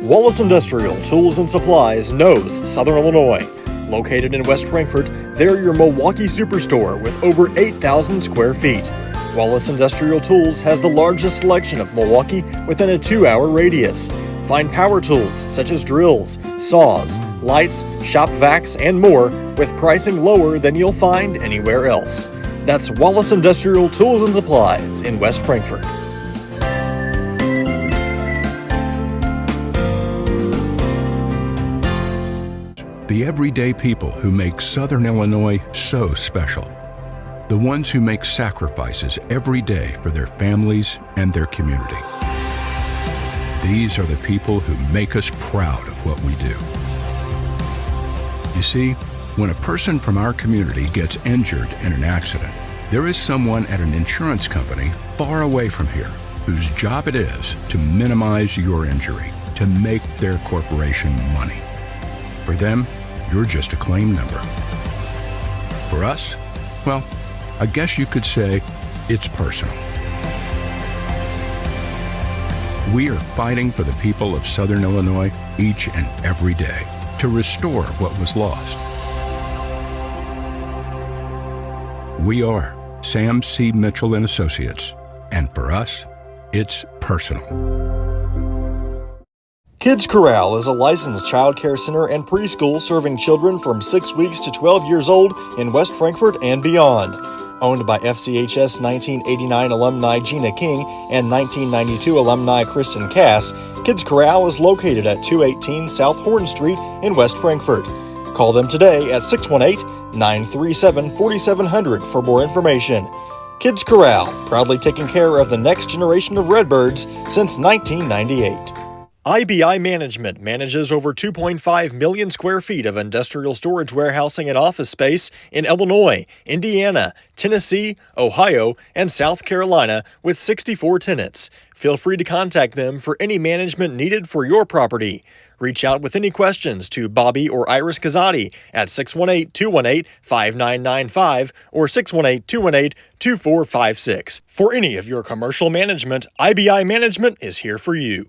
Wallace Industrial Tools and Supplies knows Southern Illinois. Located in West Frankfort, they're your Milwaukee superstore with over 8,000 square feet. Wallace Industrial Tools has the largest selection of Milwaukee within a 2-hour radius. Find power tools such as drills, saws, lights, shop vacs, and more with pricing lower than you'll find anywhere else. That's Wallace Industrial Tools and Supplies in West Frankfort. The everyday people who make Southern Illinois so special. The ones who make sacrifices every day for their families and their community. These are the people who make us proud of what we do. You see, when a person from our community gets injured in an accident, there is someone at an insurance company far away from here whose job it is to minimize your injury, to make their corporation money. For them, you're just a claim number. For us, well, I guess you could say it's personal. We are fighting for the people of Southern Illinois each and every day to restore what was lost. We are Sam C. Mitchell and Associates, and for us, it's personal. Kids Corral is a licensed child care center and preschool serving children from 6 weeks to 12 years old in West Frankfort and beyond. Owned by FCHS 1989 alumni Gina King and 1992 alumni Kristen Cass, Kids Corral is located at 218 South Horn Street in West Frankfort. Call them today at 618-937-4700 for more information. Kids Corral, proudly taking care of the next generation of Redbirds since 1998. IBI Management manages over 2.5 million square feet of industrial storage warehousing and office space in Illinois, Indiana, Tennessee, Ohio, and South Carolina with 64 tenants. Feel free to contact them for any management needed for your property. Reach out with any questions to Bobby or Iris Kazadi at 618-218-5995 or 618-218-2456. For any of your commercial management, IBI Management is here for you.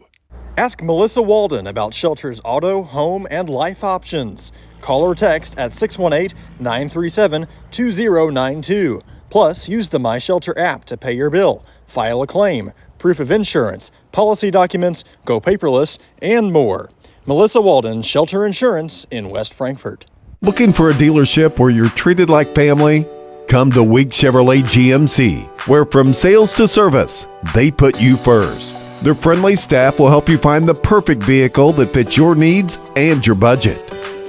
Ask Melissa Walden about Shelter's auto, home, and life options. Call or text at 618-937-2092. Plus, use the MyShelter app to pay your bill, file a claim, proof of insurance, policy documents, go paperless, and more. Melissa Walden, Shelter Insurance in West Frankfort. Looking for a dealership where you're treated like family? Come to Weeks Chevrolet GMC, where from sales to service, they put you first. Their friendly staff will help you find the perfect vehicle that fits your needs and your budget.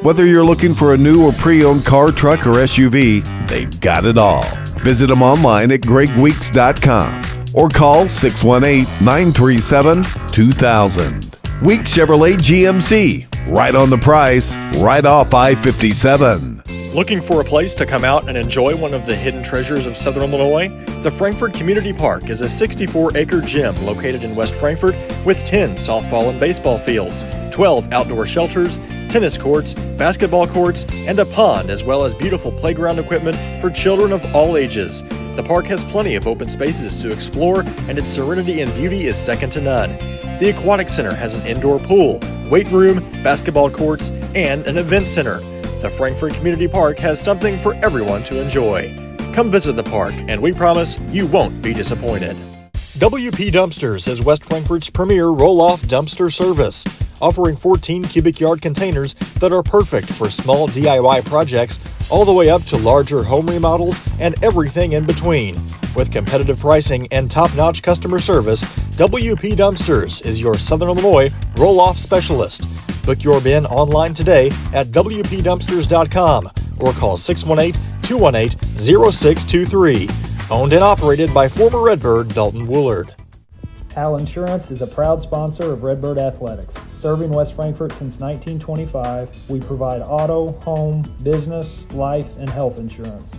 Whether you're looking for a new or pre-owned car, truck, or SUV, they've got it all. Visit them online at gregweeks.com or call 618-937-2000. Weeks Chevrolet GMC, right on the price, right off I-57. Looking for a place to come out and enjoy one of the hidden treasures of Southern Illinois? The Frankfort Community Park is a 64-acre gym located in West Frankfort with 10 softball and baseball fields, 12 outdoor shelters, tennis courts, basketball courts, and a pond, as well as beautiful playground equipment for children of all ages. The park has plenty of open spaces to explore, and its serenity and beauty is second to none. The Aquatic Center has an indoor pool, weight room, basketball courts, and an event center. The Frankfort Community Park has something for everyone to enjoy. Come visit the park, and we promise you won't be disappointed. WP Dumpsters is West Frankfort's premier roll-off dumpster service, offering 14 cubic yard containers that are perfect for small DIY projects all the way up to larger home remodels and everything in between. With competitive pricing and top-notch customer service, WP Dumpsters is your Southern Illinois roll-off specialist. Book your bin online today at WPDumpsters.com or call 618-218-0623. Owned and operated by former Redbird Dalton Woolard. Hal Insurance is a proud sponsor of Redbird Athletics. Serving West Frankfort since 1925, we provide auto, home, business, life, and health insurance.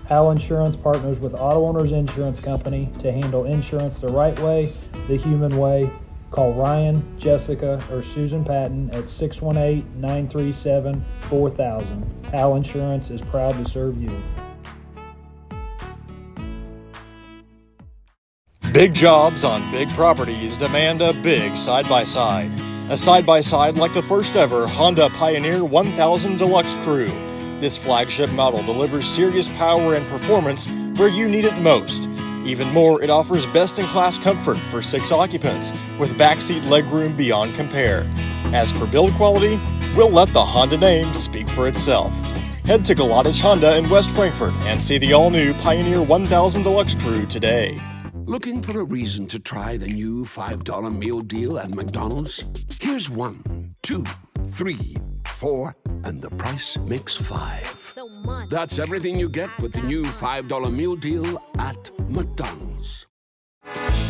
Hal Insurance partners with Auto Owners Insurance Company to handle insurance the right way, the human way. Call Ryan, Jessica, or Susan Patton at 618-937-4000. Hal Insurance is proud to serve you. Big jobs on big properties demand a big side-by-side. A side-by-side like the first ever Honda Pioneer 1000 Deluxe Crew. This flagship model delivers serious power and performance where you need it most. Even more, it offers best-in-class comfort for 6 occupants with backseat legroom beyond compare. As for build quality, we'll let the Honda name speak for itself. Head to Galatich Honda in West Frankfort and see the all-new Pioneer 1000 Deluxe Crew today. Looking for a reason to try the new $5 meal deal at McDonald's? Here's 1, 2, 3, 4, and the price makes 5. That's everything you get with the new $5 meal deal at McDonald's.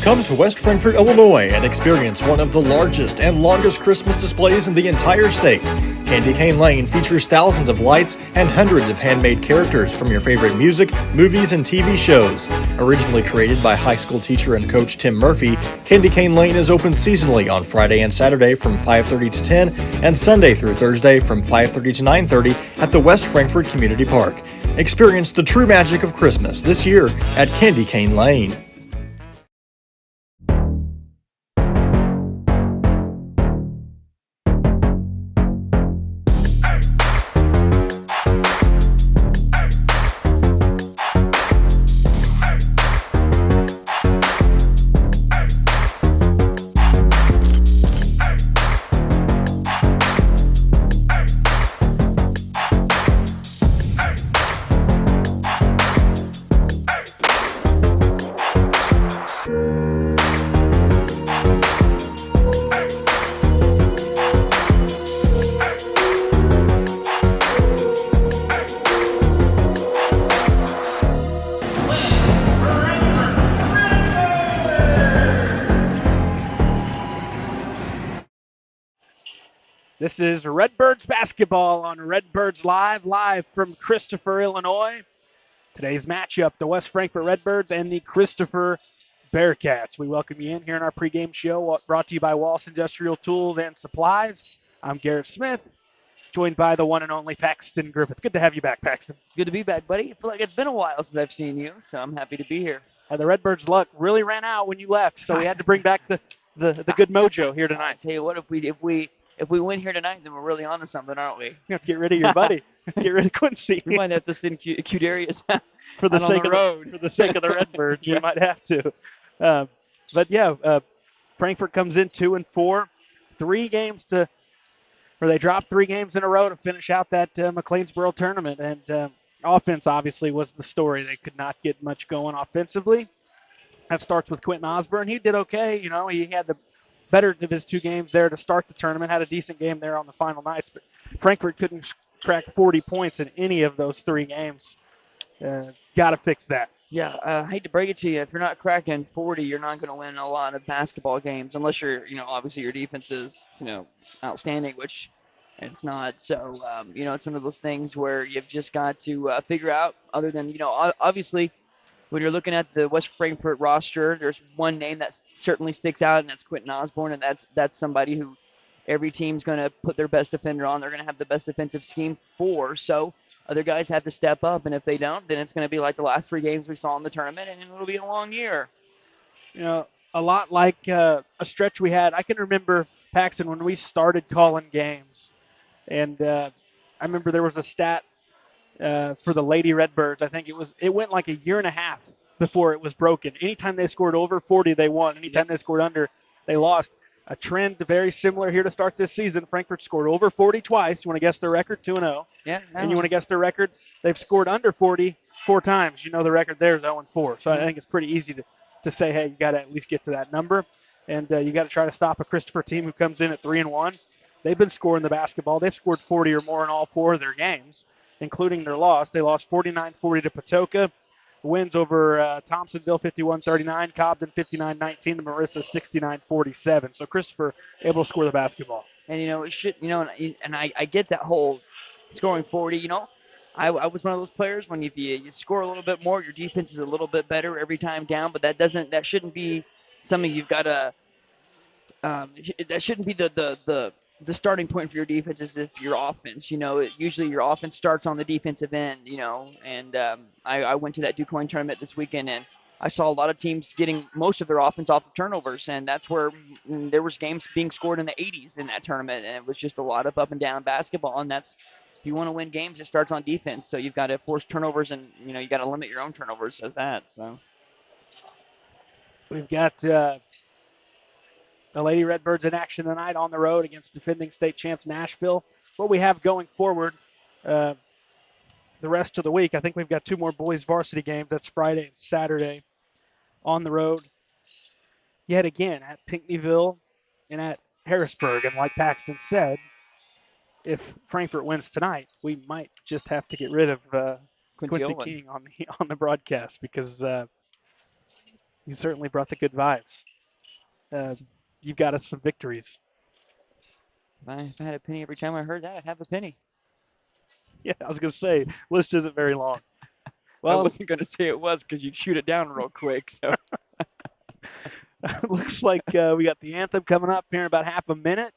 Come to West Frankfort, Illinois and experience one of the largest and longest Christmas displays in the entire state. Candy Cane Lane features thousands of lights and hundreds of handmade characters from your favorite music, movies, and TV shows. Originally created by high school teacher and coach Tim Murphy, Candy Cane Lane is open seasonally on Friday and Saturday from 5:30 to 10 and Sunday through Thursday from 5:30 to 9:30 at the West Frankfort Community Park. Experience the true magic of Christmas this year at Candy Cane Lane. This is Redbirds basketball on Redbirds live from Christopher, Illinois. Today's matchup, the West Frankfort Redbirds and the Christopher Bearcats. We welcome you in here in our pregame show brought to you by Wallace Industrial Tools and Supplies. I'm Garrett Smith, joined by the one and only Paxton Griffith. Good to have you back, Paxton. It's good to be back, buddy. I feel like it's been a while since I've seen you, so I'm happy to be here. The Redbirds' luck really ran out when you left, so we had to bring back the good mojo here tonight. I tell you what, if we win here tonight, then we're really onto something, aren't we? You have to get rid of your buddy. Get rid of Quincy. We might have to send Q-Darius for the sake of the road. For the sake of the Redbirds, we might have to. Frankfort comes in 2-4, they dropped 3 games in a row to finish out that McLeansboro tournament, and offense obviously was the story. They could not get much going offensively. That starts with Quentin Osborne. He did okay. You know, he had the better of his 2 games there to start the tournament, had a decent game there on the final nights, but Frankfort couldn't crack 40 points in any of those 3 games. Got to fix that. Yeah, I hate to break it to you. If you're not cracking 40, you're not going to win a lot of basketball games unless obviously your defense is, outstanding, which it's not. So, it's one of those things where you've just got to figure out, other than, obviously, when you're looking at the West Frankfort roster, there's one name that certainly sticks out, and that's Quentin Osborne, and that's somebody who every team's going to put their best defender on. They're going to have the best defensive scheme for. So other guys have to step up, and if they don't, then it's going to be like the last 3 games we saw in the tournament, and it'll be a long year. You know, a lot like a stretch we had. I can remember, Paxton, when we started calling games, and I remember there was a stat for the Lady Redbirds. I think it went like a year and a half before it was broken. Anytime they scored over 40, they won. Anytime they scored under, they lost. A trend very similar here to start this season. Frankfurt scored over 40 twice. You want to guess their record? 2-0. Yeah. And you want to guess their record? They've scored under 40 4 times. You know the record there is 0-4. So I think it's pretty easy to say, hey, you got to at least get to that number. And you got to try to stop a Christopher team who comes in at 3-1. They've been scoring the basketball. They've scored 40 or more in all 4 of their games, including their loss. They lost 49-40 to Patoka. Wins over Thompsonville 51-39, Cobden 59-19, the Marissa 69-47. So Christopher able to score the basketball. And it should, and I get that whole scoring 40. I was one of those players when if you score a little bit more, your defense is a little bit better every time down. But that shouldn't be something you've got to. That shouldn't be the starting point for your defense is if your offense. Usually your offense starts on the defensive end. And I went to that DuQuoin tournament this weekend, and I saw a lot of teams getting most of their offense off of turnovers, and that's where there was games being scored in the 80s in that tournament, and it was just a lot of up and down basketball. And that's if you want to win games, it starts on defense. So you've got to force turnovers, and you got to limit your own turnovers as that. So we've got the Lady Redbirds in action tonight on the road against defending state champs Nashville. What we have going forward the rest of the week, I think we've got 2 more boys varsity games. That's Friday and Saturday on the road. Yet again at Pinckneyville and at Harrisburg. And like Paxton said, if Frankfurt wins tonight, we might just have to get rid of Quincy King on the broadcast because you certainly brought the good vibes. You've got us some victories. If I had a penny every time I heard that, I'd have a penny. Yeah, I was going to say, list isn't very long. Well, I wasn't going to say it was because you'd shoot it down real quick. So looks like we got the anthem coming up here in about half a minute.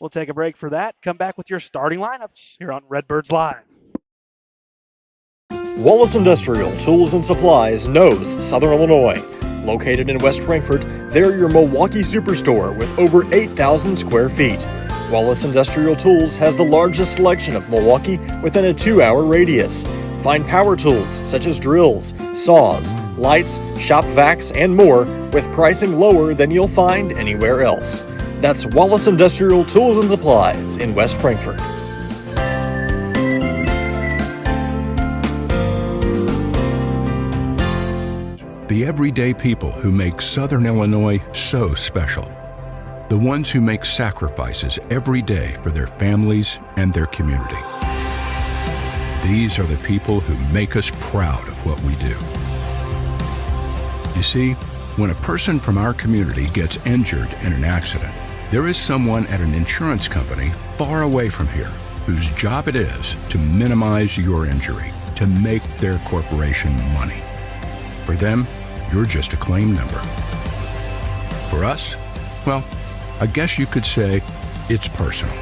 We'll take a break for that. Come back with your starting lineups here on Redbirds Live. Wallace Industrial Tools and Supplies knows Southern Illinois. Located in West Frankfort, they're your Milwaukee superstore with over 8,000 square feet. Wallace Industrial Tools has the largest selection of Milwaukee within a 2-hour radius. Find power tools such as drills, saws, lights, shop vacs, and more with pricing lower than you'll find anywhere else. That's Wallace Industrial Tools and Supplies in West Frankfort. The everyday people who make Southern Illinois so special. The ones who make sacrifices every day for their families and their community. These are the people who make us proud of what we do. You see, when a person from our community gets injured in an accident, there is someone at an insurance company far away from here whose job it is to minimize your injury, to make their corporation money. For them, you're just a claim number. For us, well, I guess you could say it's personal.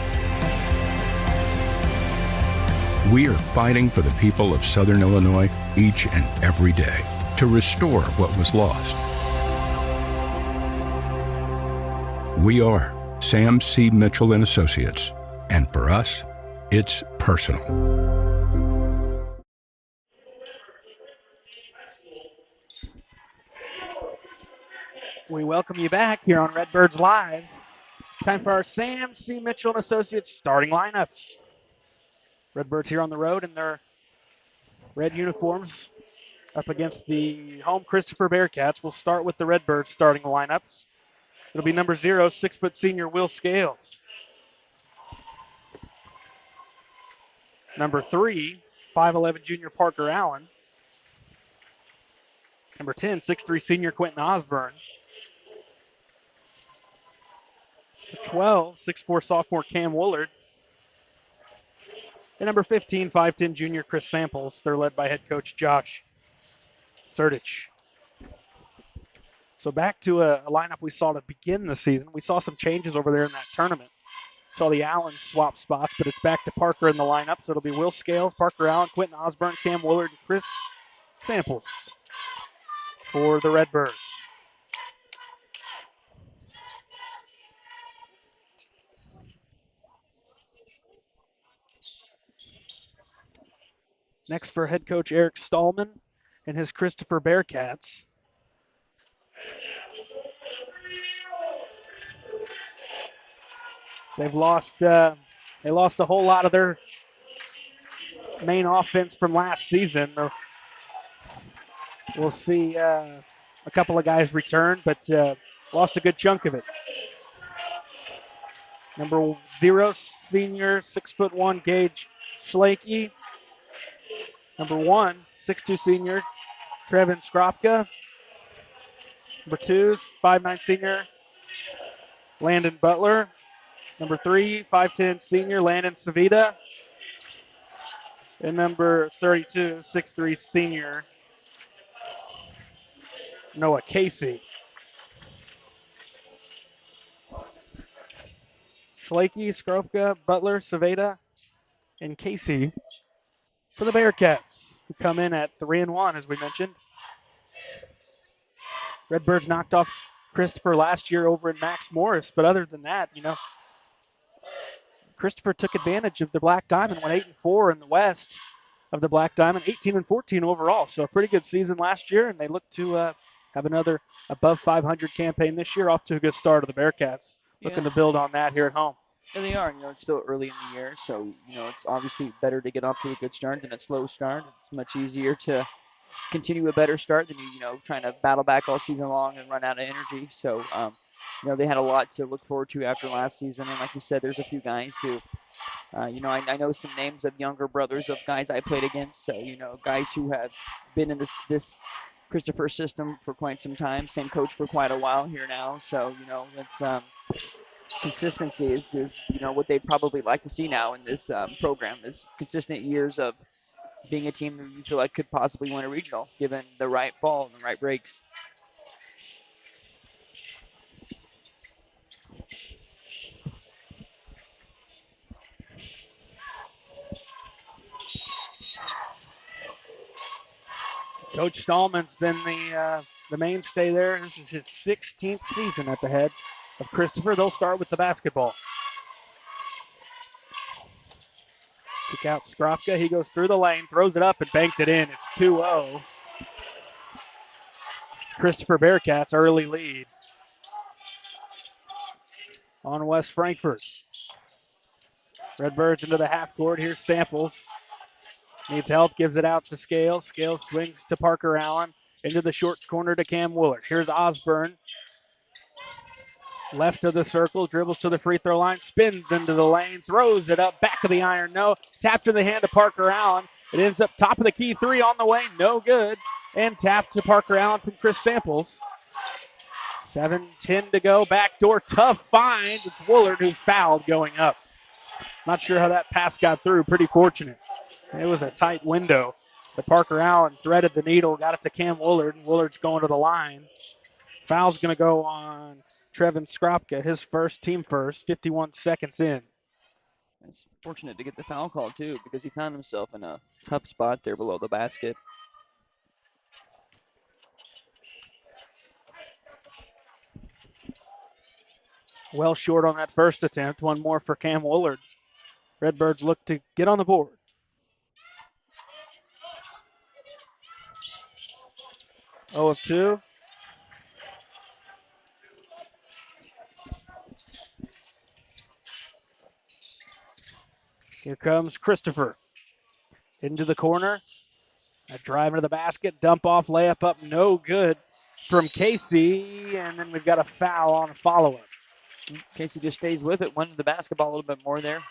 We are fighting for the people of Southern Illinois each and every day to restore what was lost. We are Sam C. Mitchell and Associates, and for us, it's personal. We welcome you back here on Redbirds Live. Time for our Sam C. Mitchell and Associates starting lineups. Redbirds here on the road in their red uniforms up against the home Christopher Bearcats. We'll start with the Redbirds starting lineups. It'll be number 0, 6-foot senior Will Scales. Number 3, 5'11 junior Parker Allen. Number 10, 6'3 senior Quentin Osborne. 12, 6'4 sophomore Cam Woolard. And number 15, 5'10 junior Chris Samples. They're led by head coach Josh Sertich. So back to a lineup we saw to begin the season. We saw some changes over there in that tournament. Saw the Allen swap spots, but it's back to Parker in the lineup. So it'll be Will Scales, Parker Allen, Quentin Osborne, Cam Willard, and Chris Samples for the Redbirds. Next for head coach Eric Stallman and his Christopher Bearcats. They lost a whole lot of their main offense from last season. We'll see a couple of guys return, but lost a good chunk of it. Number 0, senior, 6'1", Gage Schlakey. Number 1, 6'2", senior, Trevin Skropka. Number 2, 5'9", senior, Landon Butler. Number 3, 5'10", senior, Landon Savita. And number 32, 6'3", senior, Noah Casey. Schlakey, Skropka, Butler, Savita, and Casey for the Bearcats, who come in at 3-1, as we mentioned. Redbirds knocked off Christopher last year over in Max Morris, but other than that, Christopher took advantage of the Black Diamond, went 8-4 in the West of the Black Diamond, 18-14 overall. So a pretty good season last year, and they look to have another above 500 campaign this year. Off to a good start of the Bearcats, looking to build on that here at home. Yeah, they are. It's still early in the year, so it's obviously better to get off to a good start than a slow start. It's much easier to continue a better start than trying to battle back all season long and run out of energy. So they had a lot to look forward to after last season, and like you said, there's a few guys who I know some names of younger brothers of guys I played against. So guys who have been in this Christopher system for quite some time, same coach for quite a while here now. So it's consistency is what they'd probably like to see now in this program, is consistent years of being a team that you feel like could possibly win a regional, given the right ball and the right breaks. Coach Stallman's been the mainstay there. This is his 16th season at the head of Christopher. They'll start with the basketball. Kick out Skropka. He goes through the lane, throws it up, and banked it in. It's 2-0. Christopher Bearcats early lead on West Frankfort. Redbirds into the half court. Here's Samples. Needs help, gives it out to Scales. Scales swings to Parker Allen. Into the short corner to Cam Willard. Here's Osborne. Left of the circle, dribbles to the free throw line, spins into the lane, throws it up, back of the iron, no. Tapped in the hand to Parker Allen. It ends up top of the key, 3 on the way, no good. And tapped to Parker Allen from Chris Samples. 7:10 to go, backdoor, tough find. It's Willard who's fouled going up. Not sure how that pass got through, pretty fortunate. It was a tight window, but Parker Allen threaded the needle, got it to Cam Willard, and Willard's going to the line. Foul's going to go on Trevin Skropka, his first, team first, 51 seconds in. It's fortunate to get the foul call, too, because he found himself in a tough spot there below the basket. Well short on that first attempt. One more for Cam Willard. Redbirds look to get on the board. Oh of 2. Here comes Christopher. Into the corner. A drive into the basket. Dump off, layup up, no good from Casey. And then we've got a foul on a follow-up. Casey just stays with it, wanted the basketball a little bit more there.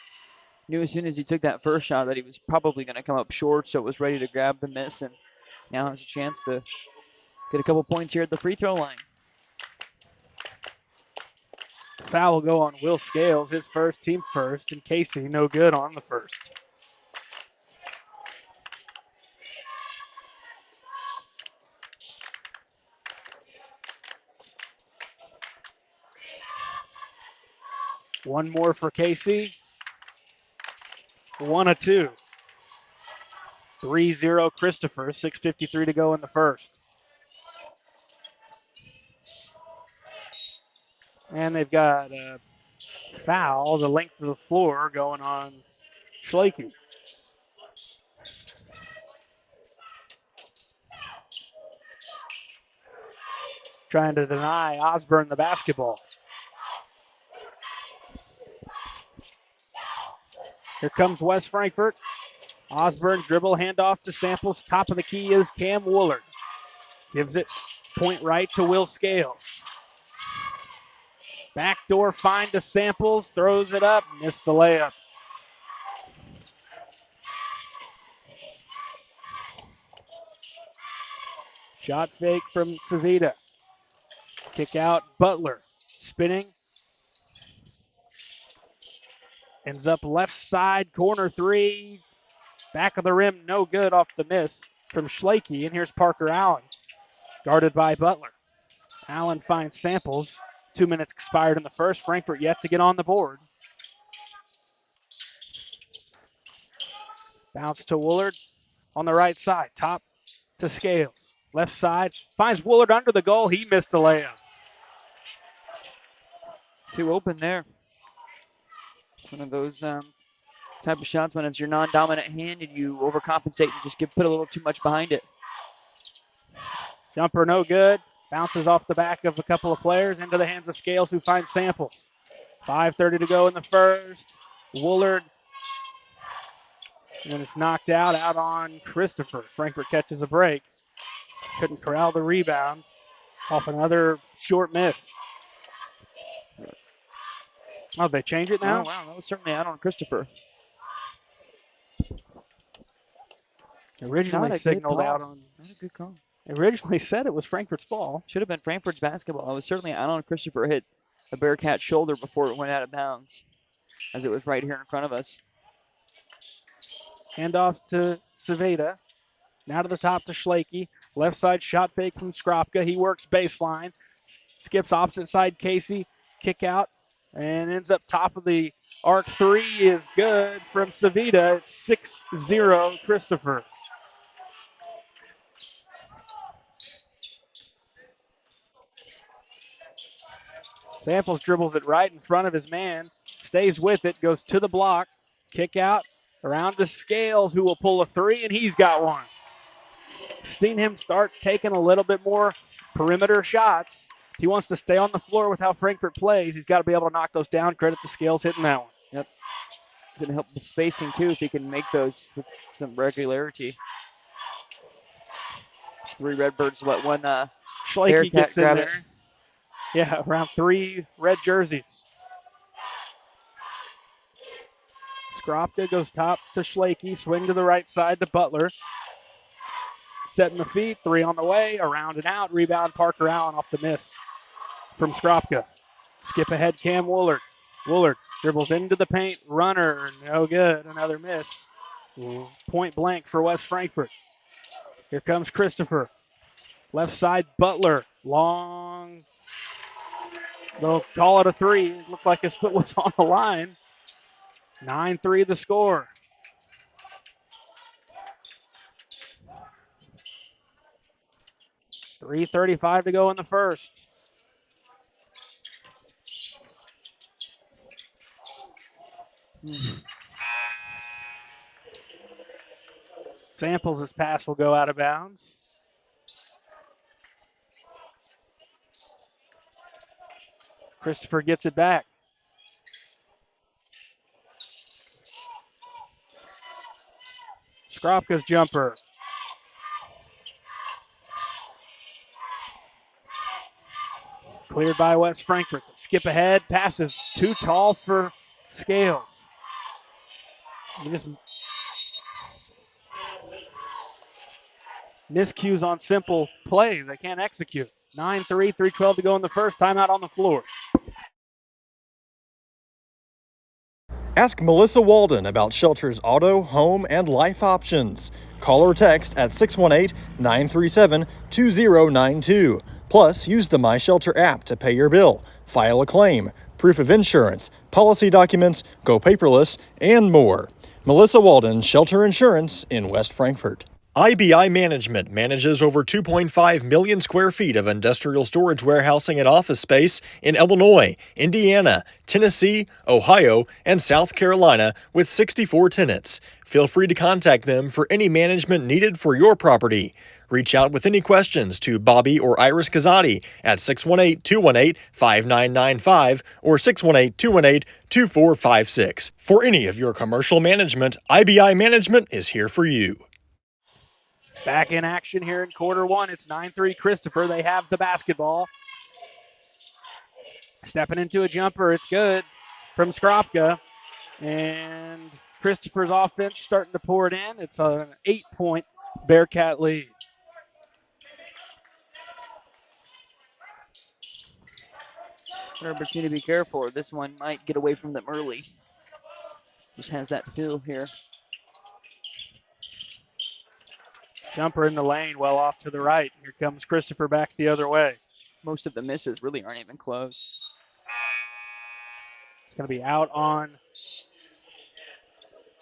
Knew as soon as he took that first shot that he was probably going to come up short, so was ready to grab the miss, and now has a chance to get a couple points here at the free throw line. Foul will go on Will Scales, his first, team first, and Casey no good on the first. One more for Casey. 1 of 2. 3-0 Christopher. 6:53 to go in the first. And they've got a foul the length of the floor going on Schlakey. Trying to deny Osborne the basketball. Here comes West Frankfort. Osborne dribble handoff to Samples. Top of the key is Cam Woolard. Gives it point right to Will Scales. Backdoor find to Samples. Throws it up. Missed the layup. Shot fake from Savita. Kick out Butler. Spinning. Ends up left side, corner three. Back of the rim, no good off the miss from Schlakey. And here's Parker Allen, guarded by Butler. Allen finds Samples. 2 minutes expired in the first. Frankfort yet to get on the board. Bounce to Woolard on the right side. Top to Scales. Left side. Finds Woolard under the goal. He missed the layup. Too open there. One of those type of shots when it's your non-dominant hand and you overcompensate and just put a little too much behind it. Jumper no good. Bounces off the back of a couple of players into the hands of Scales, who finds Samples. 5:30 to go in the first. Woolard. And it's knocked out on Christopher. Frankfort catches a break. Couldn't corral the rebound off another short miss. Oh, they change it now? Oh, wow. That was certainly out on Christopher. Originally signaled out on. Not a good call. Originally said it was Frankfort's ball. Should have been Frankfort's basketball. It was certainly out on Christopher. Hit a Bearcat shoulder before it went out of bounds, as it was right here in front of us. Handoff to Savita. Now to the top to Schlakey. Left side shot fake from Skropka. He works baseline. Skips opposite side Casey. Kick out. And ends up top of the arc. Three is good from Savita. It's 6-0 Christopher. Samples dribbles it right in front of his man. Stays with it. Goes to the block. Kick out. Around to Scales, who will pull a three, and he's got one. Seen him start taking a little bit more perimeter shots. If he wants to stay on the floor with how Frankfort plays, he's got to be able to knock those down. Credit to Scales hitting that one. Yep. It's going to help with spacing, too, if he can make those with some regularity. 3 Redbirds let one Schlakey gets in grab there. it. Yeah, around 3 red jerseys. Skropka goes top to Schlakey. Swing to the right side to Butler. Setting the feet. 3 on the way. Around and out. Rebound Parker Allen off the miss from Skropka. Skip ahead Cam Woolard. Woolard dribbles into the paint. Runner. No good. Another miss. Point blank for West Frankfort. Here comes Christopher. Left side Butler. Long. They'll call it a 3. It looked like his foot was on the line. 9-3 the score. .335 to go in the first. Samples' pass will go out of bounds. Christopher gets it back. Skropka's jumper. Cleared by West Frankfort. Skip ahead. Passes too tall for Scales. Just miscues on simple plays. They can't execute. 9-3, 3:12 to go in the first. Timeout on the floor. Ask Melissa Walden about Shelter's auto, home, and life options. Call or text at 618-937-2092. Plus, use the My Shelter app to pay your bill, file a claim, proof of insurance, policy documents, go paperless, and more. Melissa Walden, Shelter Insurance in West Frankfort. IBI Management manages over 2.5 million square feet of industrial storage warehousing and office space in Illinois, Indiana, Tennessee, Ohio, and South Carolina with 64 tenants. Feel free to contact them for any management needed for your property. Reach out with any questions to Bobby or Iris Kazadi at 618-218-5995 or 618-218-2456. For any of your commercial management, IBI Management is here for you. Back in action here in quarter one. It's 9-3 Christopher. They have the basketball. Stepping into a jumper. It's good from Skropka. And Christopher's offense starting to pour it in. It's an 8-point Bearcat lead. Redbirds need to be careful. This one might get away from them early. Just has that feel here. Jumper in the lane, well off to the right. Here comes Christopher back the other way. Most of the misses really aren't even close. It's going to be out on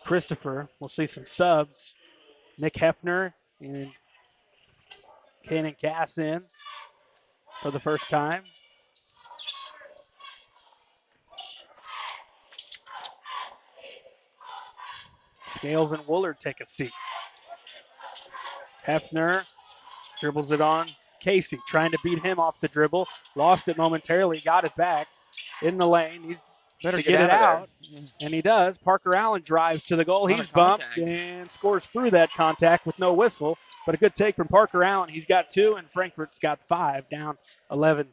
Christopher. We'll see some subs. Nick Hefner and Kanan Cass in for the first time. Scales and Woolard take a seat. Hefner dribbles it on Casey, trying to beat him off the dribble. Lost it momentarily, got it back in the lane. He's better get it out, and he does. Parker Allen drives to the goal. He's bumped and scores through that contact with no whistle, but a good take from Parker Allen. He's got 2, and Frankfurt's got 5, down 11-5,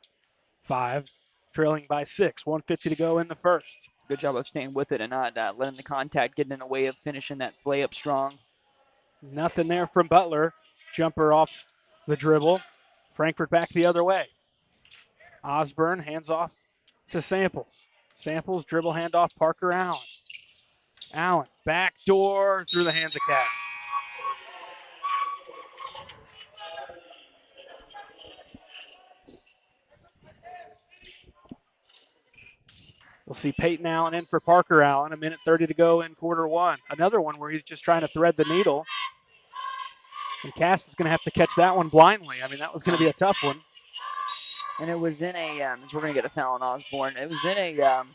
trailing by 6. 1:50 to go in the first. Good job of staying with it and not letting the contact get in the way of finishing that play up strong. Nothing there from Butler. Jumper off the dribble. Frankfurt back the other way. Osborne hands off to Samples. Samples dribble handoff Parker Allen. Allen backdoor through the hands of Cass. We'll see Peyton Allen in for Parker Allen. 1:30 to go in quarter one. Another one where he's just trying to thread the needle. And Cass was going to have to catch that one blindly. I mean, that was going to be a tough one. And it was in a, as we're going to get a foul on Osborne, it was in a,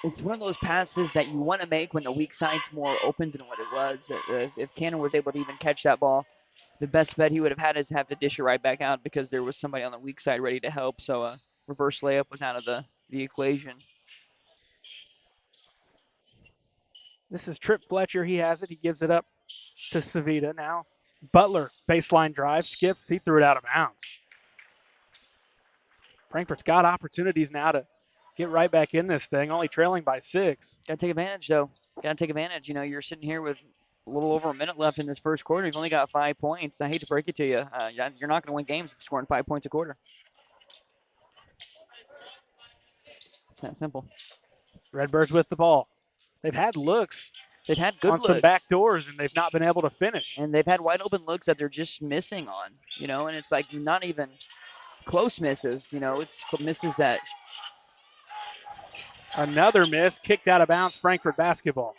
it's one of those passes that you want to make when the weak side's more open than what it was. If Cannon was able to even catch that ball, the best bet he would have had is have to dish it right back out because there was somebody on the weak side ready to help. So a reverse layup was out of the equation. This is Trip Fletcher. He has it. He gives it up to Savita. Now Butler, baseline drive, skips. He threw it out of bounds. Frankfurt's got opportunities now to get right back in this thing, only trailing by 6. Got to take advantage, though. Got to take advantage. You know, you're sitting here with a little over a minute left in this first quarter. You've only got 5 points. I hate to break it to you. You're not going to win games if you're scoring 5 points a quarter. It's that simple. Redbirds with the ball. They've had looks. They've had good on looks. Some back doors, and they've not been able to finish. And they've had wide open looks that they're just missing on, you know, and it's like not even close misses, you know, it's misses that. Another miss, kicked out of bounds, Frankfurt basketball.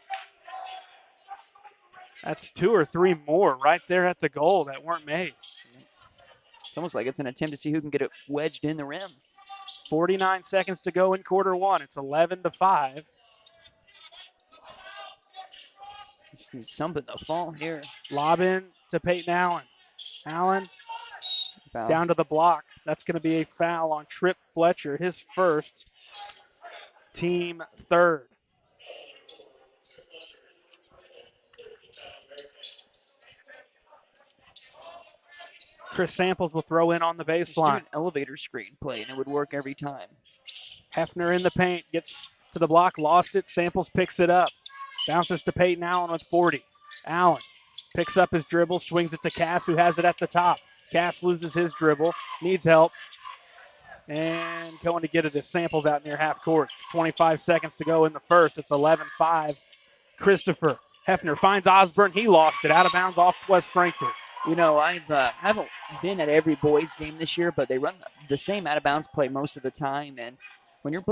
That's 2 or 3 more right there at the goal that weren't made. It's almost like it's an attempt to see who can get it wedged in the rim. 49 seconds to go in quarter one. It's 11-5. Just need something to fall here. Lob in to Peyton Allen. Allen Foul. Down to the block. That's going to be a foul on Trip Fletcher, his first, team third. Chris Samples will throw in on the Just do baseline. an elevator screen play, and it would work every time. Hefner in the paint, gets to the block, lost it. Samples picks it up. Bounces to Peyton Allen with 40. Allen picks up his dribble, swings it to Cass, who has it at the top. Cass loses his dribble, needs help, and going to get it as Samples out near half court. 25 seconds to go in the first. It's 11-5. Christopher Hefner finds Osborne. He lost it out of bounds off West Frankfurt. You know, I haven't been at every boys game this year, but they run the same out-of-bounds play most of the time. And when you're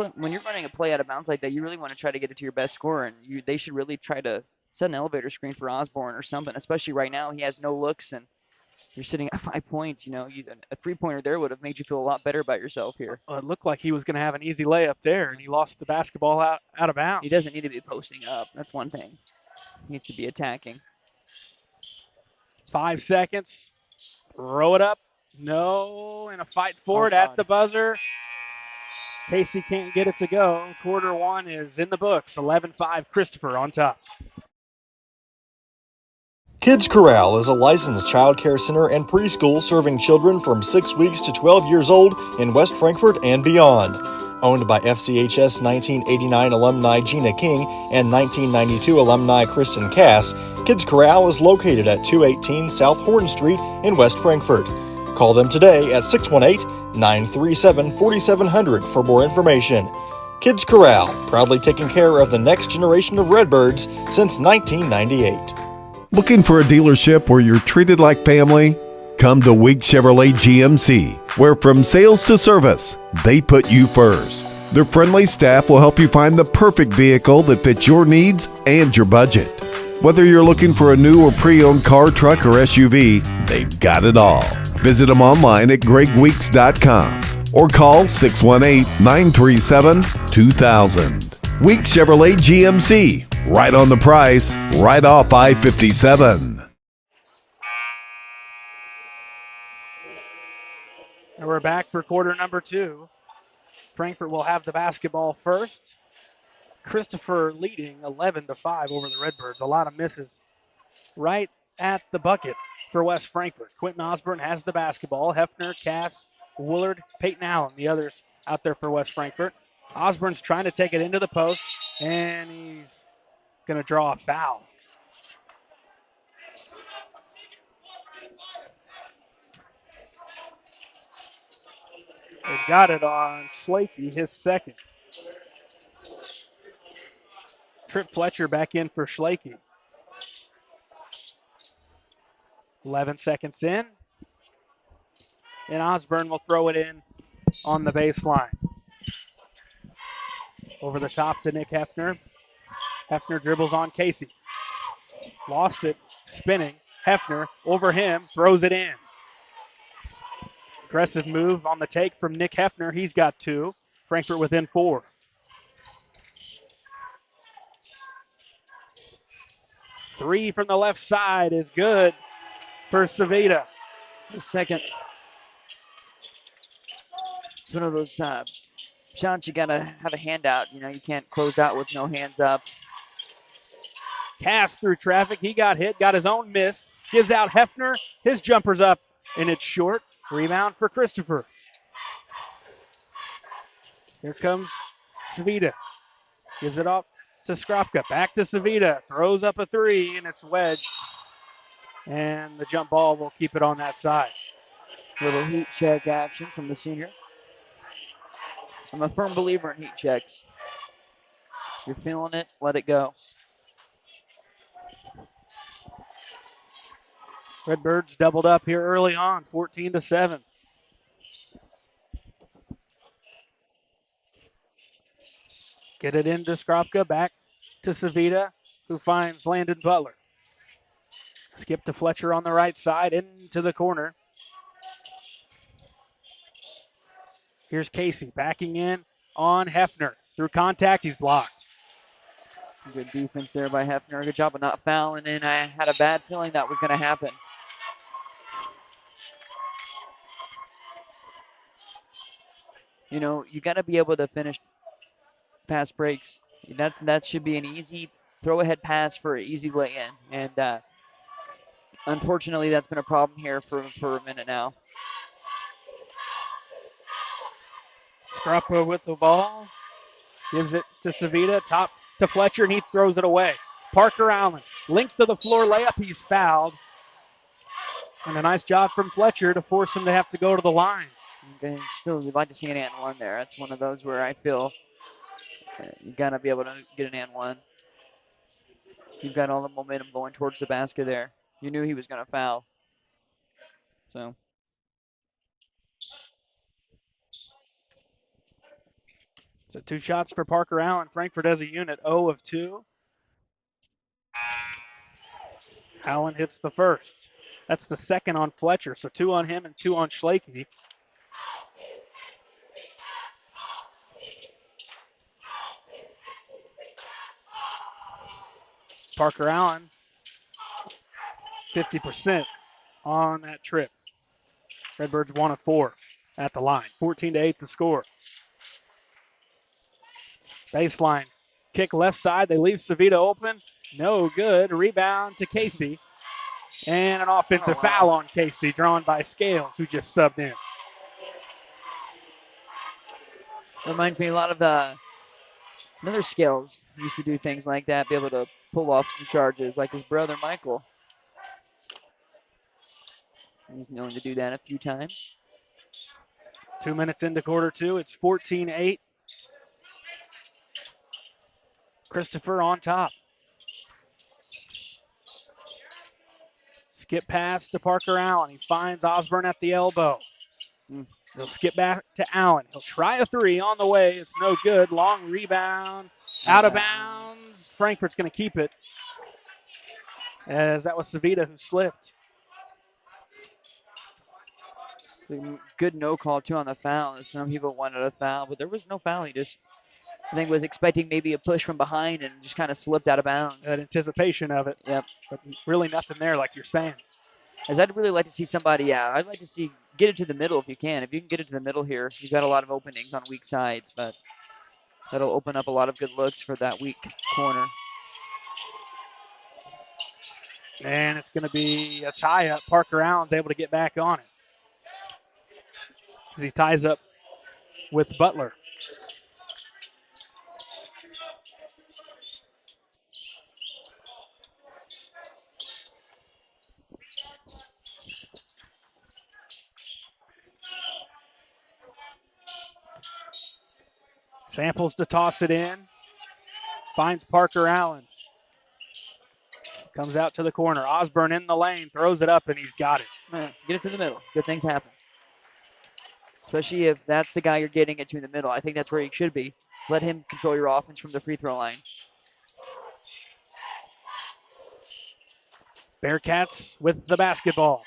running a play out of bounds like that, you really want to try to get it to your best scorer, and they should really try to set an elevator screen for Osborne or something. Especially right now, he has no looks, and you're sitting at 5 points. A 3-pointer there would have made you feel a lot better about yourself here. Well, it looked like he was going to have an easy layup there, and he lost the basketball out of bounds. He doesn't need to be posting up. That's one thing. He needs to be attacking. 5 seconds. Throw it up. No, and a fight for it at the buzzer. Casey can't get it to go. Quarter one is in the books. 11-5 Christopher on top. Kids Corral is a licensed child care center and preschool serving children from 6 weeks to 12 years old in West Frankfort and beyond. Owned by FCHS 1989 alumni Gina King and 1992 alumni Kristen Cass, Kids Corral is located at 218 South Horn Street in West Frankfort. Call them today at 618-937-4700 for more information. Kids Corral, proudly taking care of the next generation of Redbirds since 1998. Looking for a dealership where you're treated like family? Come to Week Chevrolet GMC, where from sales to service, they put you first. Their friendly staff will help you find the perfect vehicle that fits your needs and your budget. Whether you're looking for a new or pre-owned car, truck, or SUV, they've got it all. Visit them online at gregweeks.com or call 618-937-2000. Week Chevrolet GMC, right on the price, right off I-57. And we're back for quarter number 2. Frankfort will have the basketball first. Christopher leading 11-5 over the Redbirds. A lot of misses right at the bucket for West Frankfort. Quentin Osborne has the basketball. Hefner, Cass, Willard, Peyton Allen, the others out there for West Frankfort. Osborne's trying to take it into the post, and he's going to draw a foul. They got it on Schlakey, his second. Trip Fletcher back in for Schlakey. 11 seconds in. And Osborne will throw it in on the baseline. Over the top to Nick Hefner. Hefner dribbles on Casey. Lost it, spinning. Hefner over him, throws it in. Aggressive move on the take from Nick Hefner. He's got 2. Frankfort within 4. Three from the left side is good for Savita. The second. It's one of those shots you got to have a hand out. You can't close out with no hands up. Cass through traffic. He got hit, got his own miss. Gives out Hefner. His jumper's up, and it's short. Rebound for Christopher. Here comes Savita. Gives it off to Skropka. Back to Savita. Throws up a 3, and it's wedged. And the jump ball will keep it on that side. Little heat check action from the senior. I'm a firm believer in heat checks. If you're feeling it, let it go. Redbirds doubled up here early on, 14-7. Get it into Skropka, back to Savita, who finds Landon Butler. Skip to Fletcher on the right side, into the corner. Here's Casey backing in on Hefner. Through contact, he's blocked. Good defense there by Hefner. Good job of not fouling, and I had a bad feeling that was going to happen. You got to be able to finish fast breaks. That should be an easy throw-ahead pass for an easy lay-in, and unfortunately, that's been a problem here for a minute now. Skropka with the ball. Gives it to Savita. Top to Fletcher, and he throws it away. Parker Allen. Length of the floor layup. He's fouled. And a nice job from Fletcher to force him to have to go to the line. Okay, still, we'd like to see an and one there. That's one of those where I feel you got to be able to get an and one. You've got all the momentum going towards the basket there. You knew he was going to foul. So. So 2 shots for Parker Allen. Frankfort as a unit, 0 of 2. Allen hits the first. That's the second on Fletcher, so 2 on him and 2 on Schlakey. Parker Allen, 50% on that trip. Redbirds 1 of 4 at the line. 14-8 the score. Baseline. Kick left side. They leave Savita open. No good. Rebound to Casey. And an offensive foul on Casey drawn by Scales, who just subbed in. Reminds me a lot of another Scales used to do things like that, be able to pull off some charges, like his brother Michael. He's known to do that a few times. 2 minutes into quarter 2. It's 14-8. Christopher on top. Skip pass to Parker Allen. He finds Osborne at the elbow. He'll skip back to Allen. He'll try a 3 on the way. It's no good. Long rebound. Out of bounds. Frankfurt's going to keep it, as that was Savita who slipped. Good no call, too, on the foul. Some people wanted a foul, but there was no foul. He just, I think, was expecting maybe a push from behind and just kind of slipped out of bounds. That anticipation of it. Yep. But really nothing there, like you're saying. As I'd really like to see somebody, I'd like to see get it to the middle if you can. If you can get it to the middle here, you've got a lot of openings on weak sides, but that'll open up a lot of good looks for that weak corner. And it's going to be a tie-up. Parker Allen's able to get back on it, as he ties up with Butler. Samples to toss it in. Finds Parker Allen. Comes out to the corner. Osborne in the lane. Throws it up, and he's got it. Get it to the middle. Good things happen. Especially if that's the guy you're getting it to in the middle. I think that's where he should be. Let him control your offense from the free throw line. Bearcats with the basketball.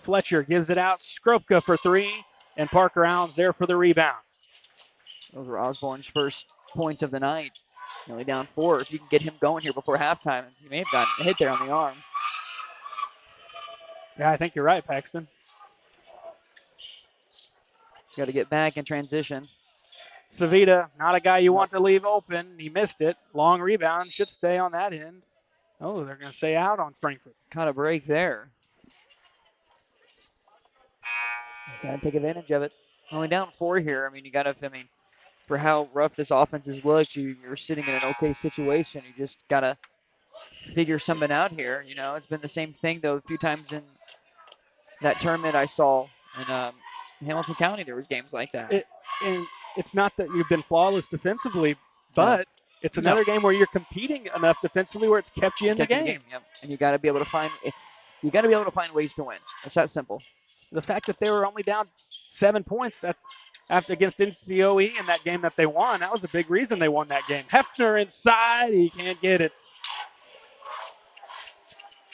Fletcher gives it out. Skropka for 3, and Parker Allen's there for the rebound. Those were Osborne's first points of the night. Only down 4. If you can get him going here before halftime, he may have gotten a hit there on the arm. Yeah, I think you're right, Paxton. Got to get back in transition. Savita, not a guy you want to leave open. He missed it. Long rebound. Should stay on that end. Oh, they're going to say out on Frankfort. Caught a break there. Got to take advantage of it. Only down 4 here. I mean, you got to, for how rough this offense has looked, you're sitting in an okay situation. You just got to figure something out here. You know, it's been the same thing, though, a few times in that tournament I saw in Hamilton County. There was games like that. And it's not that you've been flawless defensively, but it's another game where you're competing enough defensively where it's kept you in the game. Yep. And you got to be able to find ways to win. It's that simple. The fact that they were only down 7 points against NCOE in that game that they won, that was a big reason they won that game. Hefner inside, he can't get it.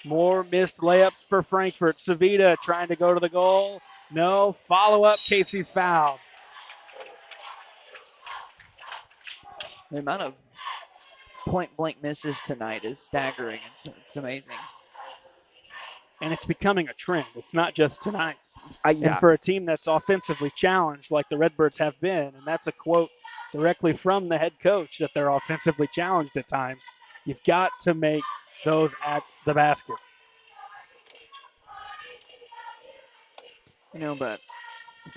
More missed layups for Frankfort. Savita trying to go to the goal. No, follow up, Casey's fouled. The amount of point-blank misses tonight is staggering. It's amazing. And it's becoming a trend. It's not just tonight. And for a team that's offensively challenged like the Redbirds have been, and that's a quote directly from the head coach, that they're offensively challenged at times, you've got to make those at the basket. You know, but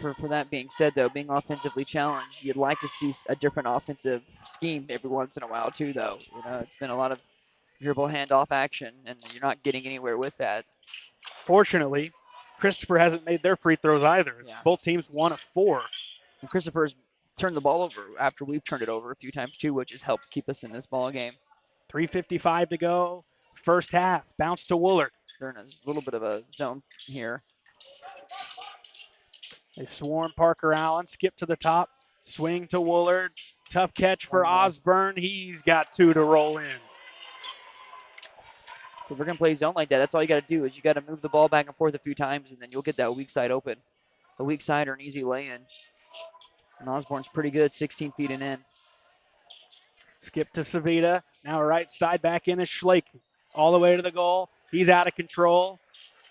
for that being said, though, being offensively challenged, you'd like to see a different offensive scheme every once in a while, too, though. You know, it's been a lot of dribble handoff action, and you're not getting anywhere with that. Fortunately, Christopher hasn't made their free throws either. Both teams 1 of 4. And Christopher's turned the ball over after we've turned it over a few times, too, which has helped keep us in this ball game. 3:55 to go. First half. Bounce to Woolard. They're in a little bit of a zone here. They swarm Parker Allen. Skip to the top. Swing to Woolard. Tough catch for Osborne. He's got 2 to roll in. If we're going to play zone like that, that's all you got to do is you got to move the ball back and forth a few times, and then you'll get that weak side open. A weak side or an easy lay-in. And Osborne's pretty good, 16 feet and in. Skip to Savita. Now right side back in is Schlake. All the way to the goal. He's out of control.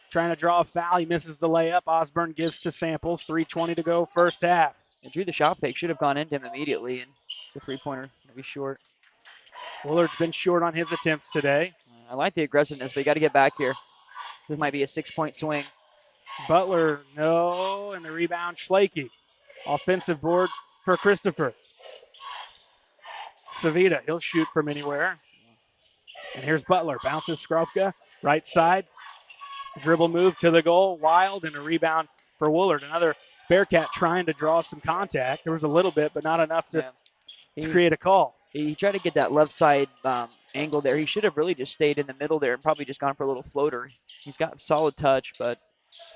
Trying to draw a foul. He misses the layup. Osborne gives to Samples. 3:20 to go first half. And drew the shot fake. Should have gone into him immediately. And the three-pointer going to be short. Willard's been short on his attempts today. I like the aggressiveness, but you got to get back here. This might be a 6-point swing. Butler, no, and the rebound, Schlake. Offensive board for Christopher. Savita, he'll shoot from anywhere. And here's Butler, bounces Skropka, right side. Dribble move to the goal, Wild, and a rebound for Willard. Another Bearcat trying to draw some contact. There was a little bit, but not enough to create a call. He tried to get that left side angle there. He should have really just stayed in the middle there and probably just gone for a little floater. He's got solid touch, but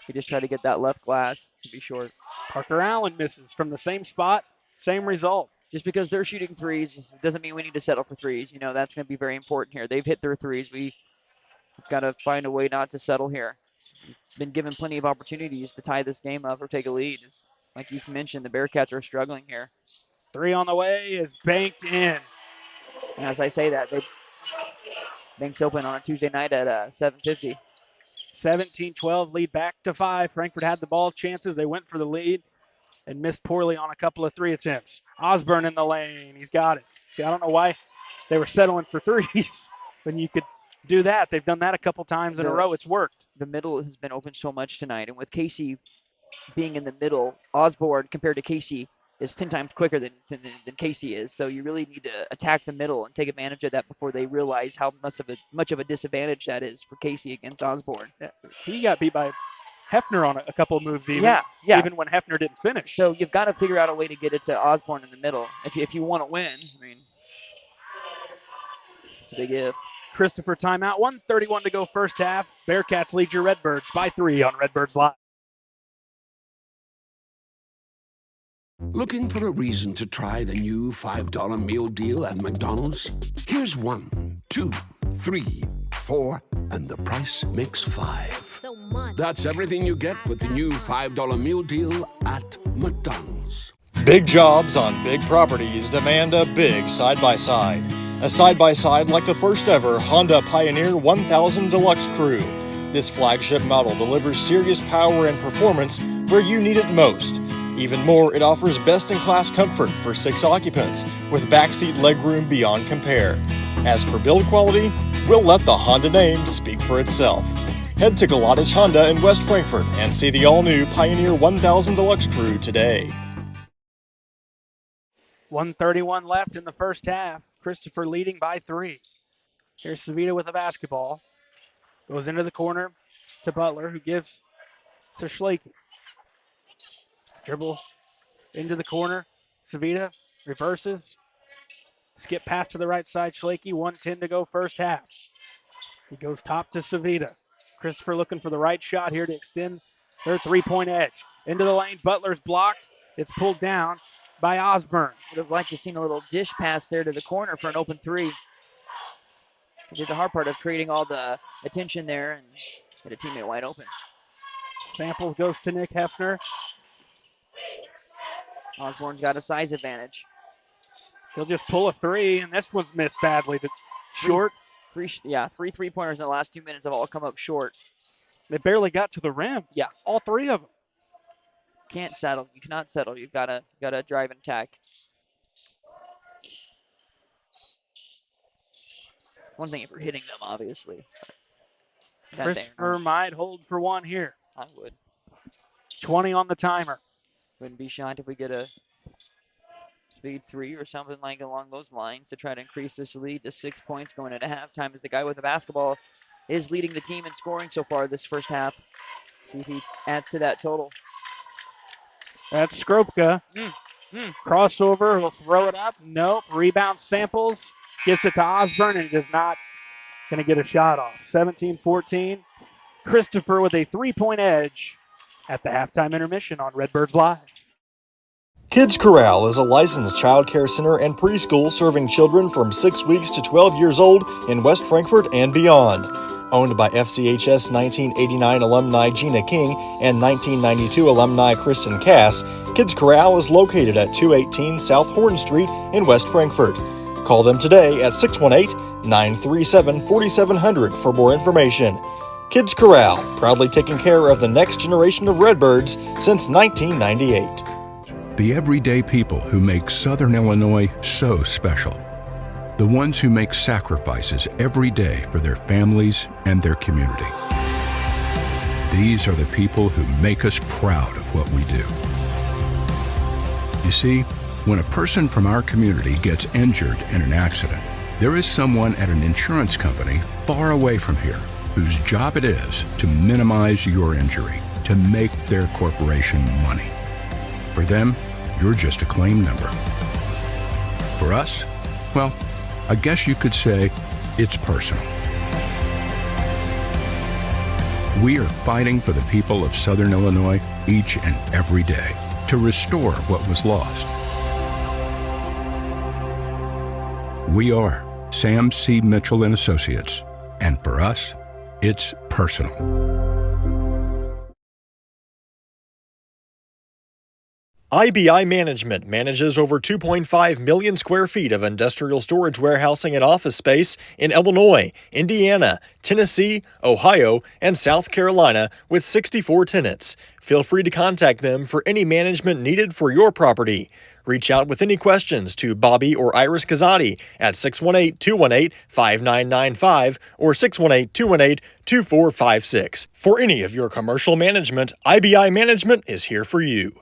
he just tried to get that left glass to be short. Parker Allen misses from the same spot, same result. Just because they're shooting threes doesn't mean we need to settle for threes. You know, that's going to be very important here. They've hit their threes. We've got to find a way not to settle here. We've been given plenty of opportunities to tie this game up or take a lead. Like you've mentioned, the Bearcats are struggling here. 3 on the way is banked in. And as I say that, Banks open on a Tuesday night at 7:50. 17-12, lead back to 5. Frankfort had the ball chances. They went for the lead and missed poorly on a couple of 3 attempts. Osborne in the lane. He's got it. See, I don't know why they were settling for threes when you could do that. They've done that a couple times in a row. It's worked. The middle has been open so much tonight. And with Casey being in the middle, Osborne compared to Casey is 10 times quicker than Casey is. So you really need to attack the middle and take advantage of that before they realize how much of a disadvantage that is for Casey against Osborne. Yeah. He got beat by Hefner on a couple of moves even. Yeah. Even when Hefner didn't finish. So you've got to figure out a way to get it to Osborne in the middle if you want to win. I mean, it's a big if. Christopher timeout. 1:31 to go first half. Bearcats lead your Redbirds by 3 on Redbirds Live. Looking for a reason to try the new $5 meal deal at McDonald's? Here's 1, 2, 3, 4, and the price makes 5. That's everything you get with the new $5 meal deal at McDonald's. Big jobs on big properties demand a big side-by-side. A side-by-side like the first ever Honda Pioneer 1000 Deluxe Crew. This flagship model delivers serious power and performance where you need it most. Even more, it offers best-in-class comfort for 6 occupants with backseat legroom beyond compare. As for build quality, we'll let the Honda name speak for itself. Head to Galadich Honda in West Frankfort and see the all-new Pioneer 1000 Deluxe Crew today. 1:31 left in the first half. Christopher leading by 3. Here's Savita with the basketball. Goes into the corner to Butler, who gives to Schlake. Dribble into the corner. Savita reverses. Skip pass to the right side. Schlake, 1:10 to go first half. He goes top to Savita. Christopher looking for the right shot here to extend their 3-point edge. Into the lane. Butler's blocked. It's pulled down by Osborne. Would have liked to seen a little dish pass there to the corner for an open 3. He did the hard part of creating all the attention there and get a teammate wide open. Sample goes to Nick Hefner. Osborne's got a size advantage. He'll just pull a 3, and this one's missed badly. Short. Three 3-pointers in the last 2 minutes have all come up short. They barely got to the rim. Yeah. All 3 of them. Can't settle. You cannot settle. You've got to drive and attack. One thing if you're hitting them, obviously. Christopher might hold for 1 here. I would. 20 on the timer. Wouldn't be shocked if we get a speed 3 or something like along those lines to try to increase this lead to 6 points going into halftime as the guy with the basketball is leading the team in scoring so far this first half. See if he adds to that total. That's Skropka. Crossover. He'll throw it up. Nope. Rebound Samples. Gets it to Osborne and is not going to get a shot off. 17-14. Christopher with a 3-point edge at the halftime intermission on Redbirds Live. Kids Corral is a licensed child care center and preschool serving children from 6 weeks to 12 years old in West Frankfort and beyond. Owned by FCHS 1989 alumni Gina King and 1992 alumni Kristen Cass, Kids Corral is located at 218 South Horn Street in West Frankfort. Call them today at 618-937-4700 for more information. Kids Corral, proudly taking care of the next generation of Redbirds since 1998. The everyday people who make Southern Illinois so special. The ones who make sacrifices every day for their families and their community. These are the people who make us proud of what we do. You see, when a person from our community gets injured in an accident, there is someone at an insurance company far away from here whose job it is to minimize your injury, to make their corporation money. For them, you're just a claim number. For us, well, I guess you could say it's personal. We are fighting for the people of Southern Illinois each and every day to restore what was lost. We are Sam C. Mitchell and Associates, and for us, it's personal. IBI Management manages over 2.5 million square feet of industrial storage warehousing and office space in Illinois, Indiana, Tennessee, Ohio, and South Carolina with 64 tenants. Feel free to contact them for any management needed for your property. Reach out with any questions to Bobby or Iris Kazadi at 618-218-5995 or 618-218-2456. For any of your commercial management, IBI Management is here for you.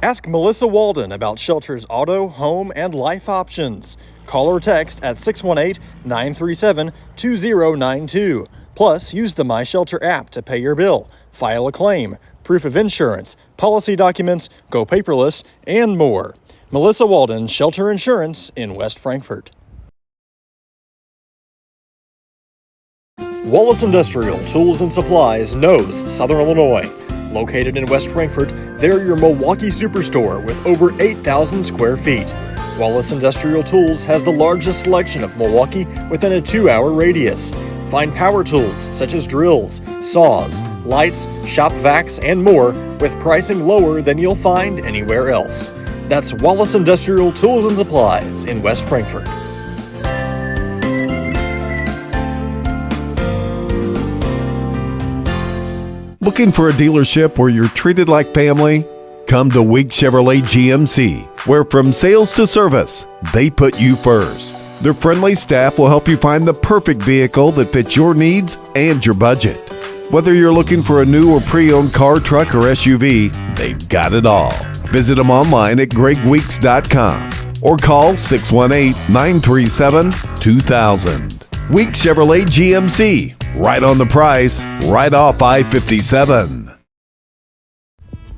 Ask Melissa Walden about Shelter's auto, home, and life options. Call or text at 618-937-2092. Plus, use the MyShelter app to pay your bill, file a claim, proof of insurance, policy documents, go paperless, and more. Melissa Walden, Shelter Insurance in West Frankfort. Wallace Industrial Tools and Supplies knows Southern Illinois. Located in West Frankfort, they're your Milwaukee superstore with over 8,000 square feet. Wallace Industrial Tools has the largest selection of Milwaukee within a 2-hour radius. Find power tools such as drills, saws, lights, shop vacs, and more with pricing lower than you'll find anywhere else. That's Wallace Industrial Tools and Supplies in West Frankfort. Looking for a dealership where you're treated like family? Come to Week Chevrolet GMC, where from sales to service, they put you first. Their friendly staff will help you find the perfect vehicle that fits your needs and your budget. Whether you're looking for a new or pre-owned car, truck, or SUV, they've got it all. Visit them online at gregweeks.com or call 618-937-2000. Week Chevrolet GMC. Right on the price, right off I-57.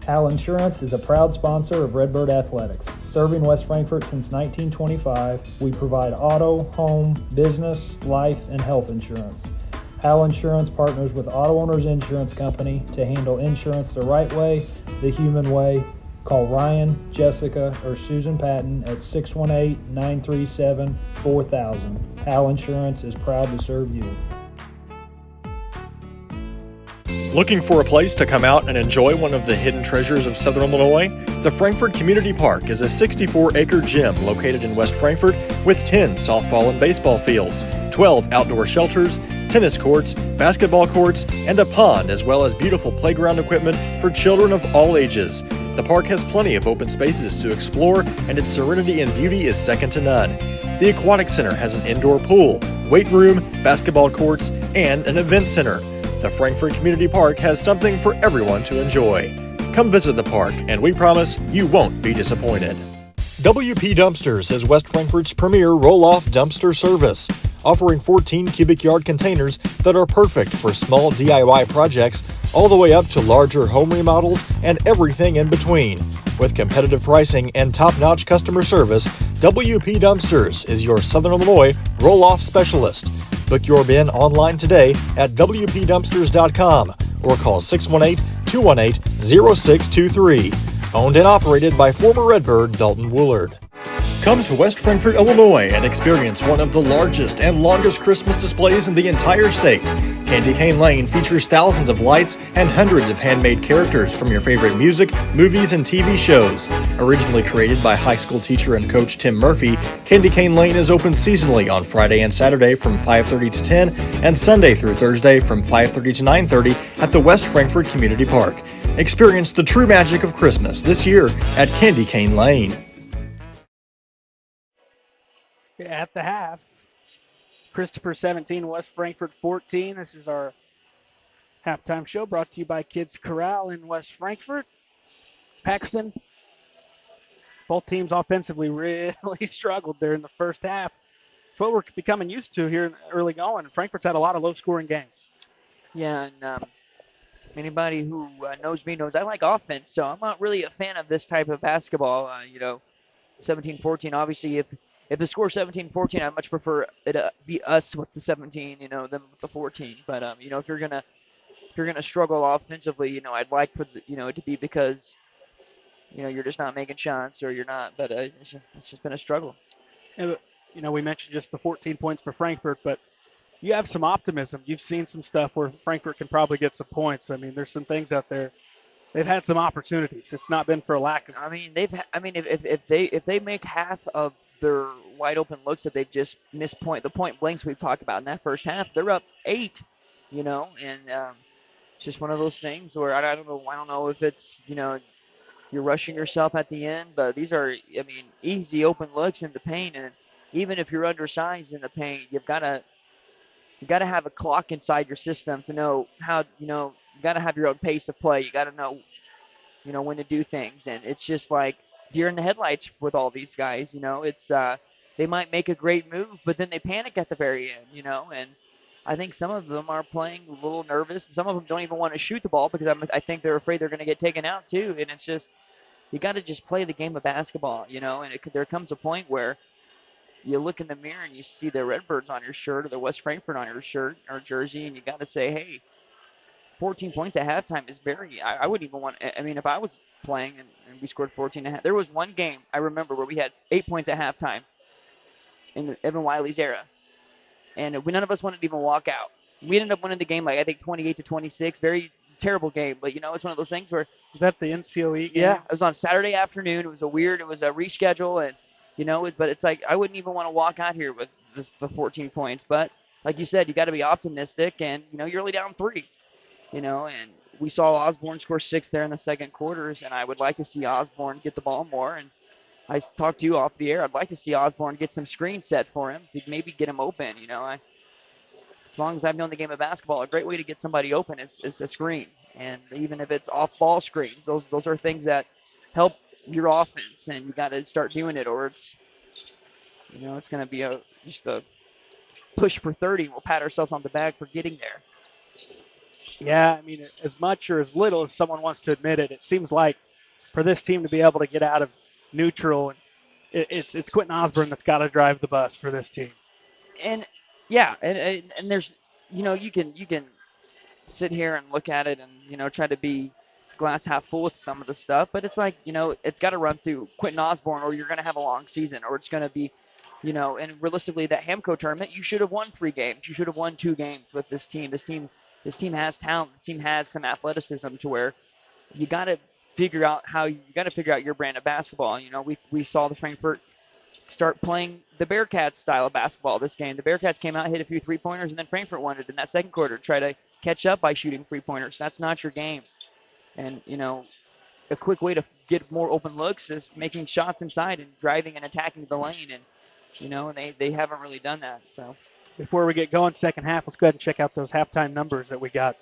Hal Insurance is a proud sponsor of Redbird Athletics. Serving West Frankfort since 1925, we provide auto, home, business, life, and health insurance. Hal Insurance partners with Auto Owners Insurance Company to handle insurance the right way, the human way. Call Ryan, Jessica, or Susan Patton at 618-937-4000. Hal Insurance is proud to serve you. Looking for a place to come out and enjoy one of the hidden treasures of Southern Illinois? The Frankfort Community Park is a 64-acre gym located in West Frankfort with 10 softball and baseball fields, 12 outdoor shelters, tennis courts, basketball courts, and a pond, as well as beautiful playground equipment for children of all ages. The park has plenty of open spaces to explore, and its serenity and beauty is second to none. The Aquatic Center has an indoor pool, weight room, basketball courts, and an event center. The Frankfort Community Park has something for everyone to enjoy. Come visit the park, and we promise you won't be disappointed. WP Dumpsters is West Frankfort's premier roll-off dumpster service, offering 14 cubic yard containers that are perfect for small DIY projects all the way up to larger home remodels and everything in between. With competitive pricing and top-notch customer service, WP Dumpsters is your Southern Illinois roll-off specialist. Book your bin online today at WPDumpsters.com or call 618-218-0623. Owned and operated by former Redbird Dalton Woolard. Come to West Frankfort, Illinois and experience one of the largest and longest Christmas displays in the entire state. Candy Cane Lane features thousands of lights and hundreds of handmade characters from your favorite music, movies, and TV shows. Originally created by high school teacher and coach Tim Murphy, Candy Cane Lane is open seasonally on Friday and Saturday from 5:30 to 10 and Sunday through Thursday from 5:30 to 9:30 at the West Frankfort Community Park. Experience the true magic of Christmas this year at Candy Cane Lane. At the half, Christopher 17, West Frankfort 14. This is our halftime show brought to you by Kids Corral in West Frankfort. Paxton, both teams offensively really struggled there in the first half. It's what we're becoming used to here in the early going. Frankfort's had a lot of low-scoring games. Yeah, and anybody who knows me knows I like offense, so I'm not really a fan of this type of basketball. 17-14, obviously, if the score 17-14, I'd much prefer it be us with the 17, than with the 14. But if you're gonna struggle offensively, I'd like for it to be because you're just not making shots or you're not. But it's just been a struggle. And, we mentioned just the 14 points for Frankfort, but you have some optimism. You've seen some stuff where Frankfort can probably get some points. I mean, there's some things out there. They've had some opportunities. It's not been for a lack of. If they make half of their wide open looks that they've just missed the point blanks we've talked about in that first half, they're up 8, and it's just one of those things where I don't know if it's you're rushing yourself at the end, but these are easy open looks in the paint, and even if you're undersized in the paint, you got to have a clock inside your system to know how you got to have your own pace of play. You got to know when to do things, and it's just like deer in the headlights with all these guys. It's they might make a great move, but then they panic at the very end. And I think some of them are playing a little nervous. Some of them don't even want to shoot the ball because I think they're afraid they're going to get taken out too. And it's just you got to just play the game of basketball, And there comes a point where you look in the mirror and you see the Redbirds on your shirt or the West Frankfort on your shirt or jersey, and you got to say, hey, 14 points at halftime is very. I wouldn't even want. If I was playing and we scored 14 and a half, there was one game I remember where we had 8 points at halftime in Evan Wiley's era, and none of us wanted to even walk out. We ended up winning the game I think 28-26. Very terrible game, but it's one of those things where. Is that the NCOE game? Yeah, it was on Saturday afternoon. It was a reschedule, and but it's like I wouldn't even want to walk out here with the 14 points. But like you said, you got to be optimistic, and you're only down 3. And we saw Osborne score 6 there in the second quarters, and I would like to see Osborne get the ball more. And I talked to you off the air. I'd like to see Osborne get some screens set for him to maybe get him open. As long as I've known the game of basketball, a great way to get somebody open is a screen. And even if it's off-ball screens, those are things that help your offense, and you got to start doing it, or it's it's going to be just a push for 30. We'll pat ourselves on the back for getting there. Yeah, as much or as little as someone wants to admit it, it seems like for this team to be able to get out of neutral, and it's Quentin Osborne that's got to drive the bus for this team. And yeah, and there's you can sit here and look at it and try to be glass half full with some of the stuff, but it's like it's got to run through Quentin Osborne, or you're going to have a long season, or it's going to be and realistically that Hamco tournament, you should have won 3 games, you should have won 2 games with this team. This team has talent. This team has some athleticism to where you got to figure out your brand of basketball. We saw the Frankfort start playing the Bearcats style of basketball this game. The Bearcats came out, hit a few 3-pointers, and then Frankfort won it in that second quarter to try to catch up by shooting 3-pointers. That's not your game. And, a quick way to get more open looks is making shots inside and driving and attacking the lane. And, they haven't really done that. So. Before we get going second half, let's go ahead and check out those halftime numbers that we got.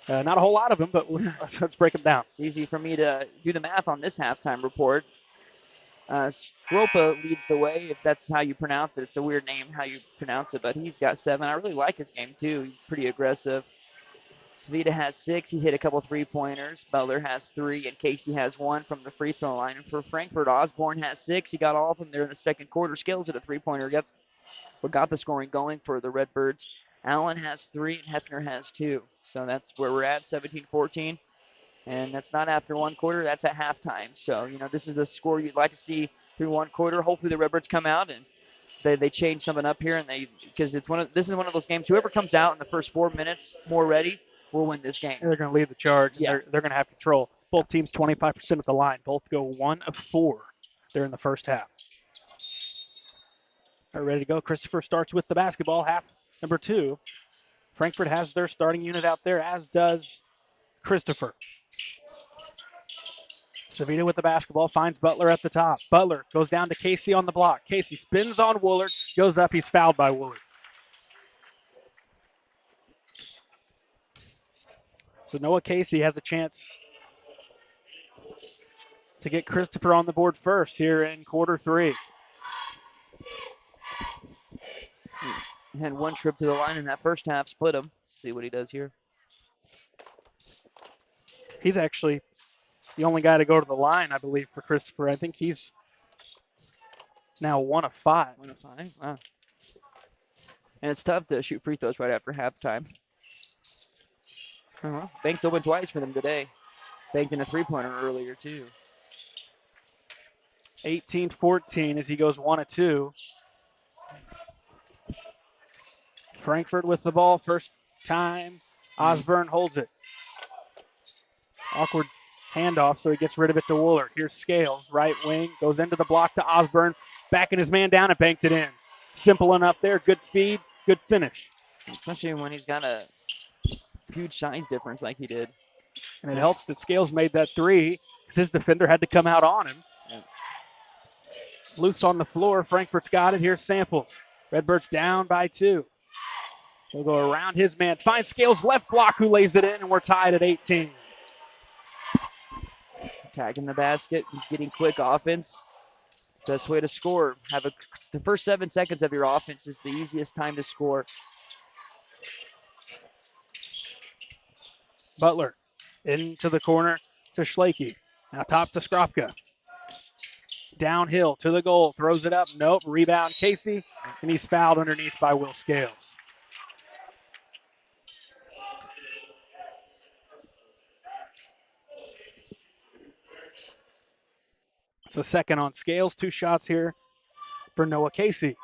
Not a whole lot of them, but let's break them down. It's easy for me to do the math on this halftime report. Skropa leads the way, if that's how you pronounce it. It's a weird name how you pronounce it, but he's got 7. I really like his game, too. He's pretty aggressive. Savita has 6. He's hit a couple three-pointers. Butler has 3, and Casey has 1 from the free throw line. And for Frankfort, Osborne has 6. He got all of them there in the second quarter. Scales at a three-pointer. Gets what got the scoring going for the Redbirds. Allen has 3, and Hefner has 2. So that's where we're at, 17-14. And that's not after one quarter. That's at halftime. So, this is the score you'd like to see through one quarter. Hopefully the Redbirds come out and they change something up here, and because this is one of those games. Whoever comes out in the first 4 minutes more ready will win this game. They're going to lead the charge. Yeah. And they're going to have control. Both teams 25% at the line. Both go 1 of 4 there in the first half. All right, ready to go. Christopher starts with the basketball. Half number 2. Frankfort has their starting unit out there, as does Christopher. Savita with the basketball, finds Butler at the top. Butler goes down to Casey on the block. Casey spins on Woolard, goes up. He's fouled by Woolard. So Noah Casey has a chance to get Christopher on the board first here in quarter 3. He had one trip to the line in that first half, split him. See what he does here. He's actually the only guy to go to the line, I believe, for Christopher. I think he's now 1 of 5. 1 of 5? Wow. And it's tough to shoot free throws right after halftime. Banks opened twice for them today. Banked in a three-pointer earlier, too. 18-14 as he goes 1 of 2. Frankfort with the ball, first time. Osborne holds it. Awkward handoff, so he gets rid of it to Woolard. Here's Scales, right wing, goes into the block to Osborne, backing his man down and banked it in. Simple enough there, good feed, good finish. Especially when he's got a huge size difference like he did. And it helps that Scales made that 3 because his defender had to come out on him. Yeah. Loose on the floor, Frankfort's got it. Here's Samples. Redbirds down by 2. He'll go around his man, finds Scales left block who lays it in, and we're tied at 18. Attacking the basket, getting quick offense. Best way to score. The first 7 seconds of your offense is the easiest time to score. Butler into the corner to Schlake. Now top to Skropka. Downhill to the goal, throws it up. Nope, rebound Casey, and he's fouled underneath by Will Scales. It's the second on Scales. 2 shots here for Noah Casey.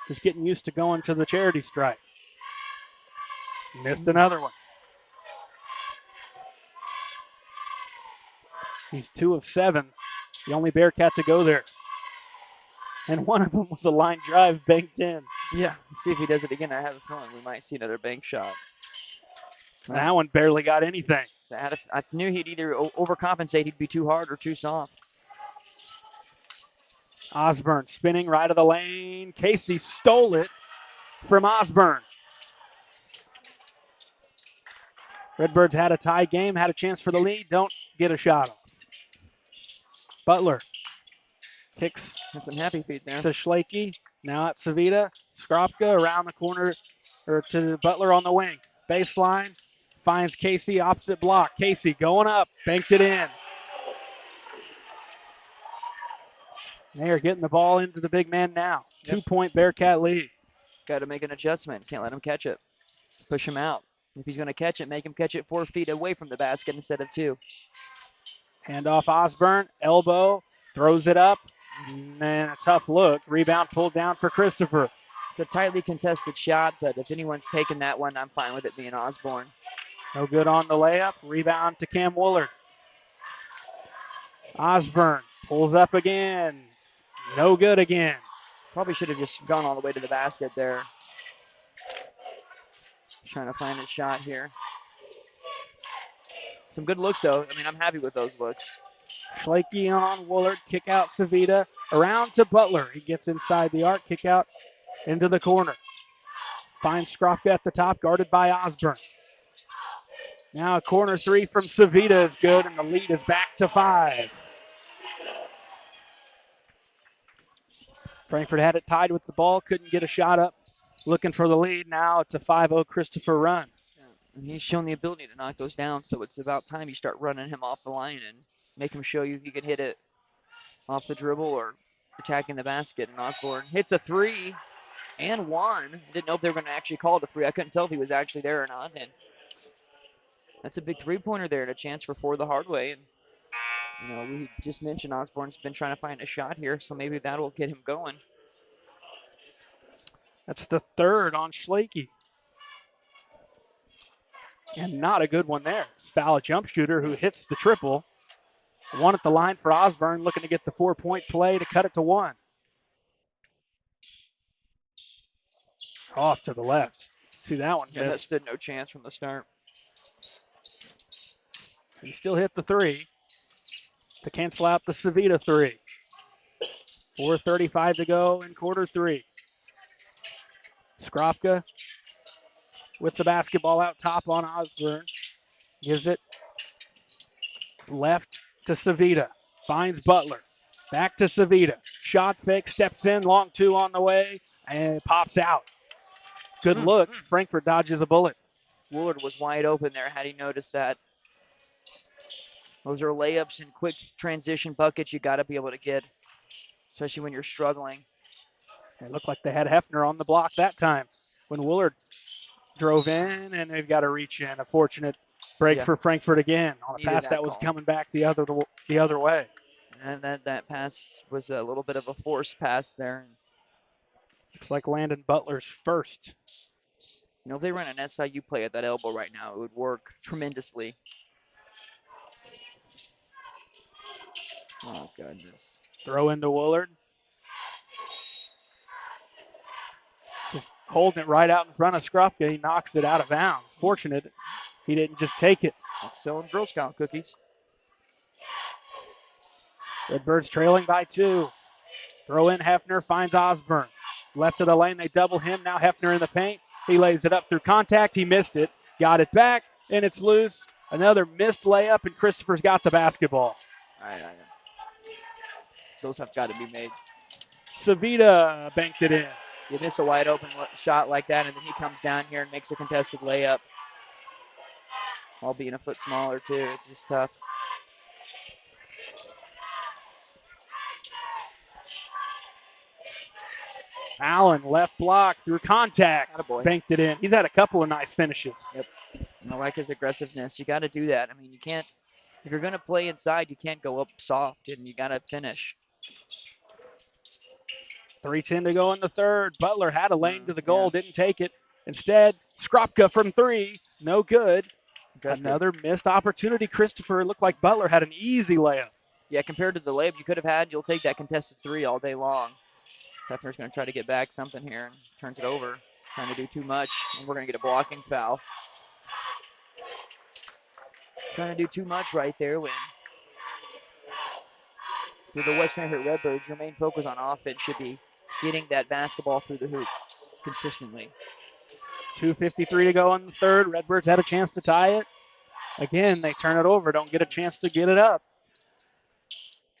Just getting used to going to the charity stripe. Missed another one. He's 2 of 7. The only Bearcat to go there. And one of them was a line drive banked in. Yeah, let's see if he does it again. I have a feeling we might see another bank shot. That one barely got anything. So I knew he'd either overcompensate, he'd be too hard or too soft. Osborne spinning right of the lane. Casey stole it from Osborne. Redbirds had a tie game, had a chance for the lead. Don't get a shot off. Butler kicks That's some happy feet there. to Schlake. Now it's Savita. Skropka around the corner, or to Butler on the wing. Baseline. Finds Casey opposite block. Casey going up. Banked it in. They are getting the ball into the big man now. Yep. 2-point Bearcat lead. Got to make an adjustment. Can't let him catch it. Push him out. If he's going to catch it, make him catch it 4 feet away from the basket instead of 2. Handoff Osborne. Elbow. Throws it up. And a tough look. Rebound pulled down for Christopher. It's a tightly contested shot, but if anyone's taking that one, I'm fine with it being Osborne. No good on the layup. Rebound to Cam Woolard. Osborne pulls up again. No good again. Probably should have just gone all the way to the basket there. Trying to find his shot here. Some good looks, though. I mean, I'm happy with those looks. Schlake on Woolard. Kick out Savita. Around to Butler. He gets inside the arc. Kick out into the corner. Finds Skropka at the top, guarded by Osborne. Now a corner 3 from Savita is good, and the lead is back to 5. Frankfort had it tied with the ball, couldn't get a shot up. Looking for the lead. Now it's a 5-0 Christopher run. And he's shown the ability to knock those down, so it's about time you start running him off the line and make him show you if you can hit it off the dribble or attacking the basket. And Osborne hits a 3 and 1. Didn't know if they were going to actually call it a 3. I couldn't tell if he was actually there or not. And that's a big 3-pointer there and a chance for 4 the hard way. And, we just mentioned Osborne's been trying to find a shot here, so maybe that'll get him going. That's the 3rd on Schlakey. And not a good one there. Foul a jump shooter who hits the triple. 1 at the line for Osborne, looking to get the 4-point play to cut it to 1. Off to the left. See that one Yeah, that miss. stood no chance from the start. He still hit the 3 to cancel out the Savita 3. 4:35 to go in quarter 3. Skropka with the basketball out top on Osborne. Gives it left to Savita. Finds Butler. Back to Savita. Shot fake, steps in, long 2 on the way, and it pops out. Good look. Frankfurt dodges a bullet. Woolard was wide open there had he noticed that. Those are layups and quick transition buckets you got to be able to get, especially when you're struggling. It looked like they had Hefner on the block that time when Woolard drove in, and they've got to reach in. A fortunate break for Frankfurt again on a Needed pass that that was call. coming back the other way. And that pass was a little bit of a forced pass there. Looks like Landon Butler's first. If they ran an SIU play at that elbow right now, it would work tremendously. Oh, goodness. Throw into Woolard. Just holding it right out in front of Skropka. He knocks it out of bounds. Fortunate he didn't just take it. Like selling Girl Scout cookies. Redbirds trailing by 2. Throw in Hefner, finds Osborne. Left of the lane, they double him. Now Hefner in the paint. He lays it up through contact. He missed it. Got it back, and it's loose. Another missed layup, and Christopher's got the basketball. Those have got to be made. Savita banked it in. You miss a wide open shot like that, and then he comes down here and makes a contested layup. All being a foot smaller, too. It's just tough. Allen, left block through contact. Attaboy. Banked it in. He's had a couple of nice finishes. Yep. I like his aggressiveness. You got to do that. I mean, you can't, if you're going to play inside, you can't go up soft, and you got to finish. 3:10 to go in the 3rd. Butler had a lane to the goal, didn't take it. Instead, Skropka from 3, no good. Another missed opportunity. Christopher, looked like Butler had an easy layup. Yeah, compared to the layup you could have had, you'll take that contested 3 all day long. Hefner's going to try to get back something here and turns it over. Trying to do too much, and we're going to get a blocking foul. Trying to do too much right there when for the West Frankfort Redbirds, your main focus on offense should be getting that basketball through the hoop consistently. 2:53 to go in the 3rd. Redbirds had a chance to tie it. Again, they turn it over, don't get a chance to get it up.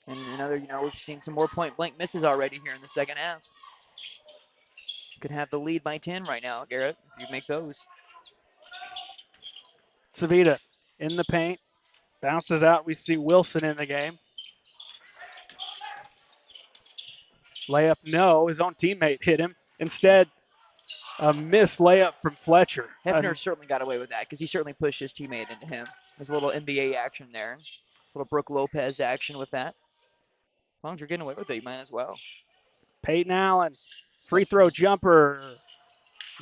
And another, we've seen some more point-blank misses already here in the second half. Could have the lead by 10 right now, Garrett, if you make those. Savita in the paint. Bounces out. We see Wilson in the game. Layup, no. His own teammate hit him. Instead, a missed layup from Fletcher. Hefner certainly got away with that because he certainly pushed his teammate into him. There's a little NBA action there. A little Brooke Lopez action with that. As long as you're getting away with it, you might as well. Peyton Allen, free throw jumper,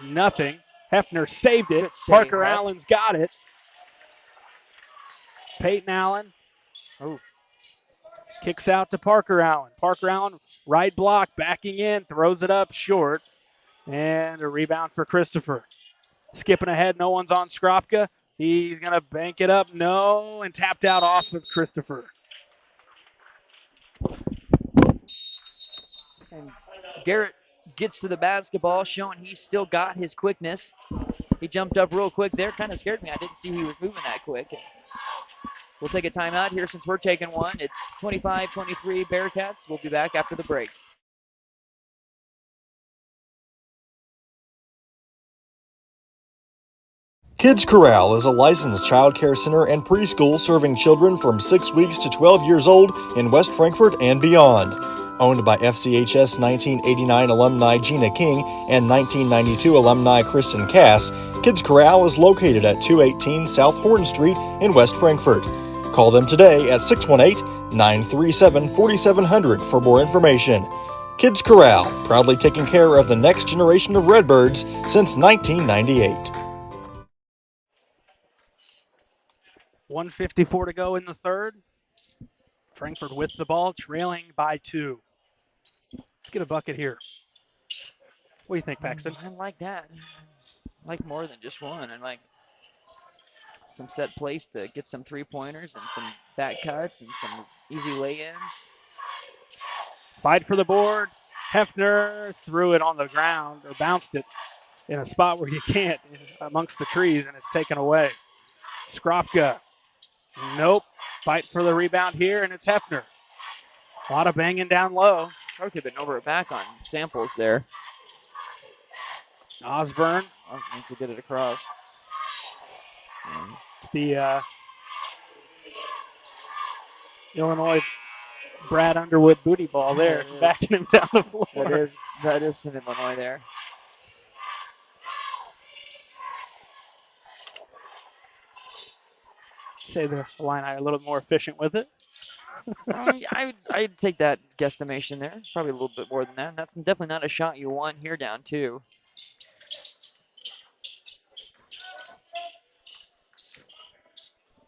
nothing. Hefner saved it. Parker Allen's got it. Peyton Allen kicks out to Parker Allen. Parker Allen, right block, backing in, throws it up short. And a rebound for Christopher. Skipping ahead, no one's on Skropka. He's going to bank it up, no, and tapped out off of Christopher. And Garrett gets to the basketball, showing he's still got his quickness. He jumped up real quick there, kind of scared me. I didn't see he was moving that quick. We'll take a timeout here since we're taking one. It's 25-23 Bearcats. We'll be back after the break. Kids Corral is a licensed child care center and preschool serving children from 6 weeks to 12 years old in West Frankfort and beyond. Owned by FCHS 1989 alumni Gina King and 1992 alumni Kristen Cass, Kids Corral is located at 218 South Horn Street in West Frankfort. Call them today at 618-937-4700 for more information. Kids Corral, proudly taking care of the next generation of Redbirds since 1998. 1:54 to go in the third. Frankfort with the ball, trailing by 2. Let's get a bucket here. What do you think, Paxton? I like that. I like more than just one. I like some set plays to get some three-pointers and some back cuts and some easy lay-ins. Fight for the board. Hefner threw it on the ground or bounced it in a spot where you can't amongst the trees, and it's taken away. Skropka. Nope. Fight for the rebound here, and it's Hefner. A lot of banging down low. Probably could have been over it back on Samples there. Osborne. Needs to get it across. It's the Illinois Brad Underwood booty ball there, backing him down the floor. That is some Illinois there. Say the Illini are a little more efficient with it. I'd take that guesstimation there. Probably a little bit more than that. And that's definitely not a shot you want here down 2.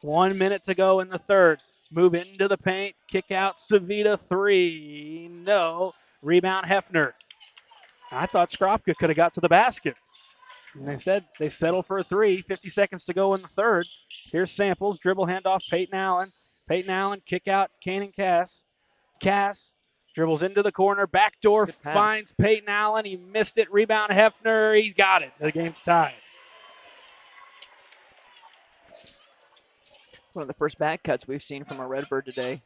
1 minute to go in the third. Move into the paint. Kick out Savita 3. No. Rebound Hefner. I thought Skropka could have got to the basket. And they said they settled for a 3. 50 seconds to go in the third. Here's Samples. Dribble handoff. Peyton Allen. Peyton Allen. Kick out Kanan Cass. Cass dribbles into the corner. Backdoor finds Peyton Allen. He missed it. Rebound Hefner. He's got it. The game's tied. One of the first back cuts we've seen from a Redbird today.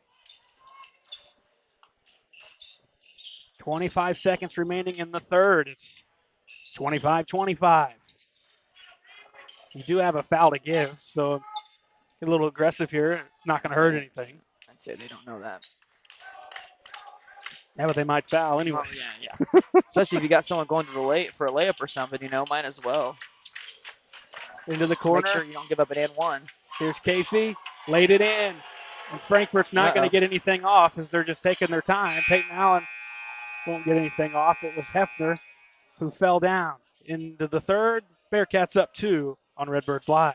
25 seconds remaining in the third. It's 25-25. You do have a foul to give, so get a little aggressive here. It's not going to hurt anything. I'd say they don't know that. Yeah, but they might foul anyway. Oh, yeah. Especially if you got someone going to the for a layup or something, might as well. Into the corner. Make sure you don't give up an and one. Here's Casey, laid it in. And Frankfort's not going to get anything off as they're just taking their time. Peyton Allen won't get anything off. It was Hefner who fell down. Into the third, Bearcats up 2 on Redbirds Live.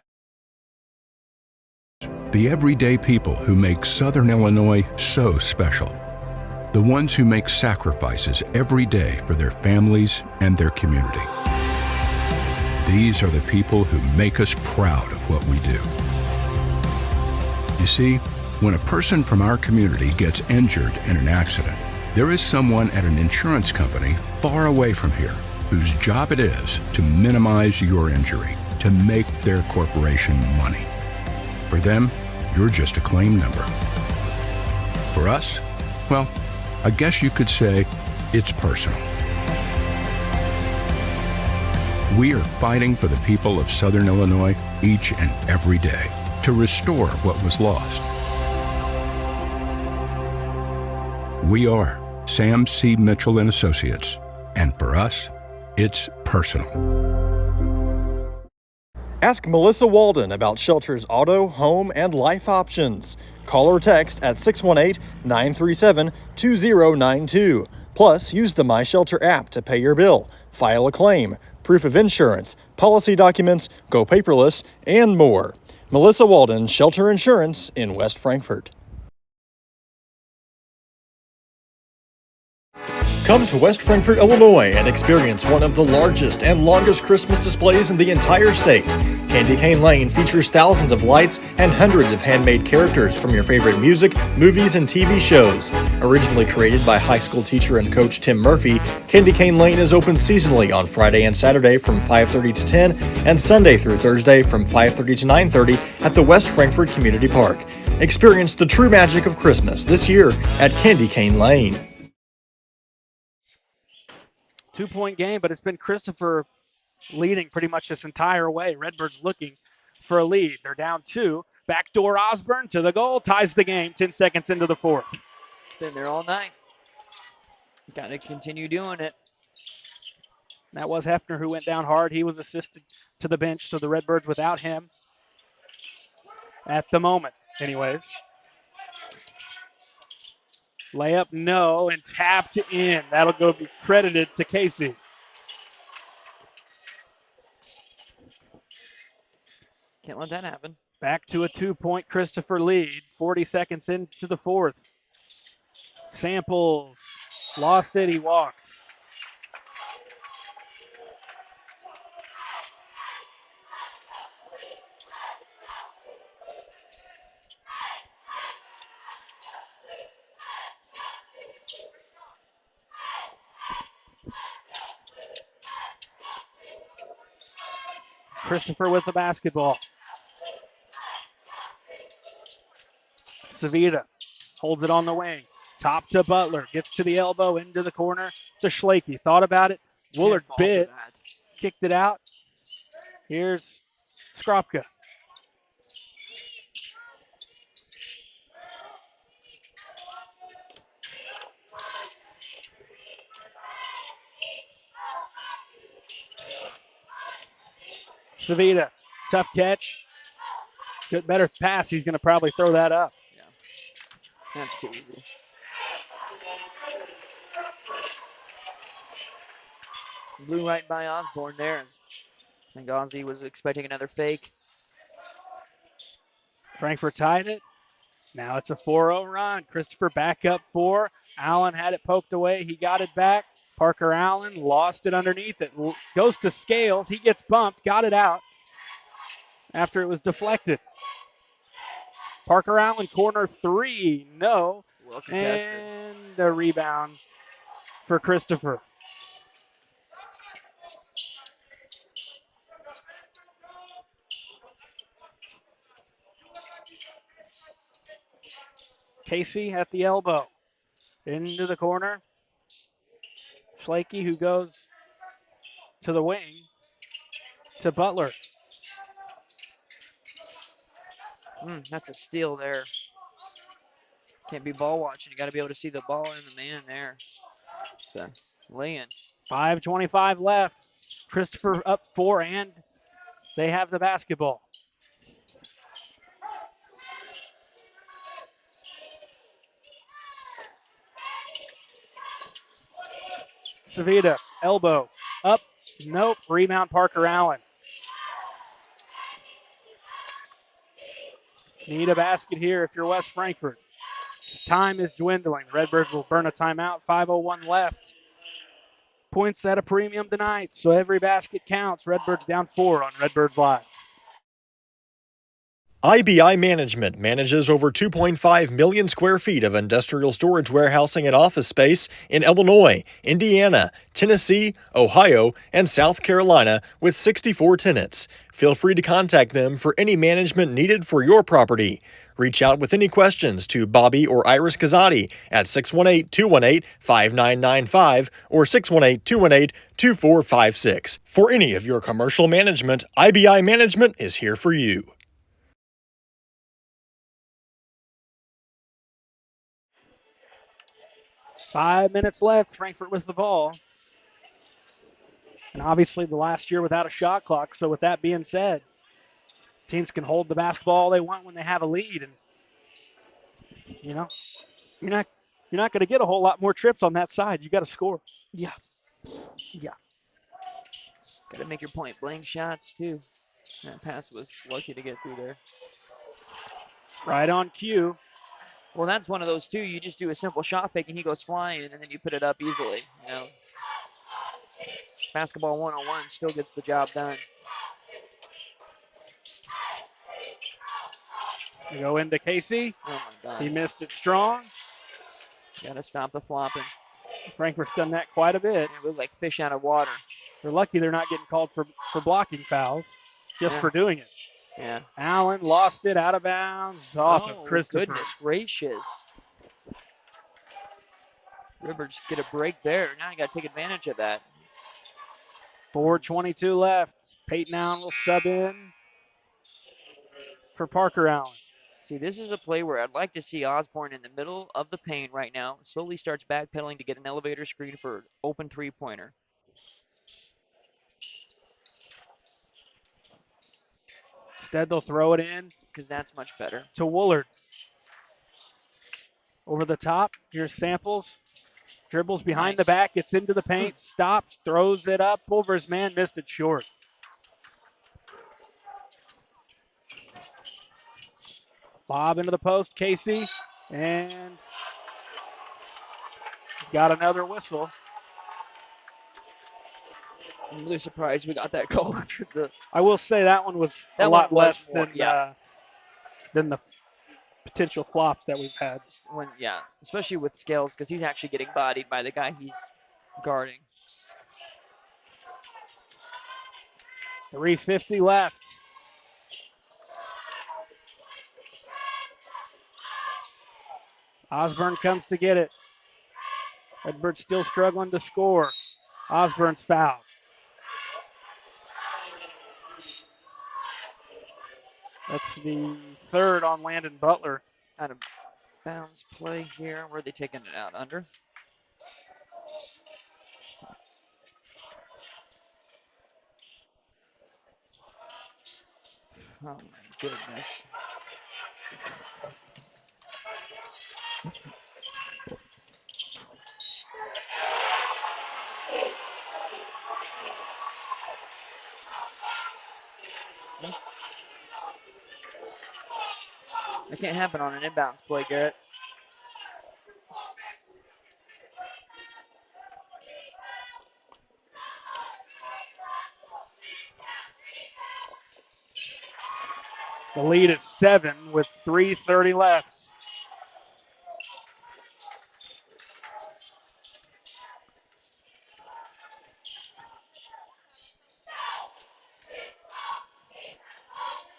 The everyday people who make Southern Illinois so special. The ones who make sacrifices every day for their families and their community. These are the people who make us proud of what we do. You see, when a person from our community gets injured in an accident, there is someone at an insurance company far away from here whose job it is to minimize your injury, to make their corporation money. For them, you're just a claim number. For us, well, I guess you could say it's personal. We are fighting for the people of Southern Illinois each and every day to restore what was lost. We are Sam C. Mitchell and Associates, and for us, it's personal. Ask Melissa Walden about Shelter's auto, home, and life options. Call or text at 618-937-2092. Plus, use the My Shelter app to pay your bill, file a claim, proof of insurance, policy documents, go paperless, and more. Melissa Walden, Shelter Insurance in West Frankfort. Come to West Frankfort, Illinois and experience one of the largest and longest Christmas displays in the entire state. Candy Cane Lane features thousands of lights and hundreds of handmade characters from your favorite music, movies, and TV shows. Originally created by high school teacher and coach Tim Murphy, Candy Cane Lane is open seasonally on Friday and Saturday from 5:30 to 10 and Sunday through Thursday from 5:30 to 9:30 at the West Frankfort Community Park. Experience the true magic of Christmas this year at Candy Cane Lane. 2-point game, but it's been Christopher leading pretty much this entire way. Redbirds looking for a lead. They're down 2. Backdoor Osborne to the goal, ties the game 10 seconds into the 4th. Been there all night. Got to continue doing it. That was Hefner who went down hard. He was assisted to the bench, so the Redbirds without him at the moment, anyways. Layup, no, and tapped in. That'll go be credited to Casey. Can't let that happen. Back to a 2-point Christopher lead. 40 seconds into the 4th. Samples lost it. He walked. Christopher with the basketball. Savita holds it on the wing. Top to Butler. Gets to the elbow, into the corner to Schlakey. Thought about it. Woolard bit. Kicked it out. Here's Skropka. Savita, tough catch. Good, better pass. He's going to probably throw that up. Yeah, that's too easy. Blew right by Osborne there. I think Ozzy was expecting another fake. Frankfurt tied it. Now it's a 4-0 run. Christopher back up 4. Allen had it poked away. He got it back. Parker Allen lost it underneath it. Goes to Scales. He gets bumped. Got it out after it was deflected. Parker Allen, corner 3. No. Well contested. And a rebound for Christopher. Casey at the elbow. Into the corner. Schlakey, who goes to the wing, to Butler. That's a steal there. Can't be ball watching. You got to be able to see the ball and the man there. So, lay-in. 5:25 left. Christopher up 4, and they have the basketball. Savita, elbow, up, nope, rebound Parker Allen. Need a basket here if you're West Frankfort. Time is dwindling. The Redbirds will burn a timeout. 5:01 left. Points at a premium tonight, so every basket counts. Redbirds down 4 on Redbirds Live. IBI Management manages over 2.5 million square feet of industrial storage warehousing and office space in Illinois, Indiana, Tennessee, Ohio, and South Carolina with 64 tenants. Feel free to contact them for any management needed for your property. Reach out with any questions to Bobby or Iris Kazadi at 618-218-5995 or 618-218-2456. For any of your commercial management, IBI Management is here for you. Five minutes left. Frankfurt with the ball. And obviously the last year without a shot clock. So with that being said, teams can hold the basketball all they want when they have a lead. And, you know, you're not going to get a whole lot more trips on that side. You got to score. Yeah. Got to make your point blank shots, too. That pass was lucky to get through there. Right on cue. Well, that's one of those, too. You just do a simple shot fake, and he goes flying, and then you put it up easily. You know, basketball 101 still gets the job done. We go into Casey. Oh, my God. He missed it strong. Got to stop the flopping. Frankfurt's done that quite a bit. It looked like fish out of water. They're lucky they're not getting called for blocking fouls just for doing it. Yeah. Allen lost it out of bounds off of Christopher. Goodness gracious. Rivers get a break there. Now you got to take advantage of that. 4:22 left. Peyton Allen will sub in. for Parker Allen. See, this is a play where I'd like to see Osborne in the middle of the paint right now. Slowly starts backpedaling to get an elevator screen for open three-pointer. Instead, they'll throw it in Because that's much better. to Woolard. Over the top. Here's Samples. Dribbles behind the back. Gets into the paint. Stops. Throws it up over his man. Missed it short. Lob into the post. Casey. And got another whistle. I'm really surprised we got that call after the. I will say that one was a lot less than the potential flops that we've had. Especially with Scales, because he's actually getting bodied by the guy he's guarding. 3:50 left. Osborne comes to get it. Redbird's still struggling to score. Osborne's fouled. That's the third on Landon Butler. Out of bounds play here. Where are they taking it out? Under? Oh my goodness. That can't happen on an inbounds play, Garrett. The lead is 7 with 3:30 left.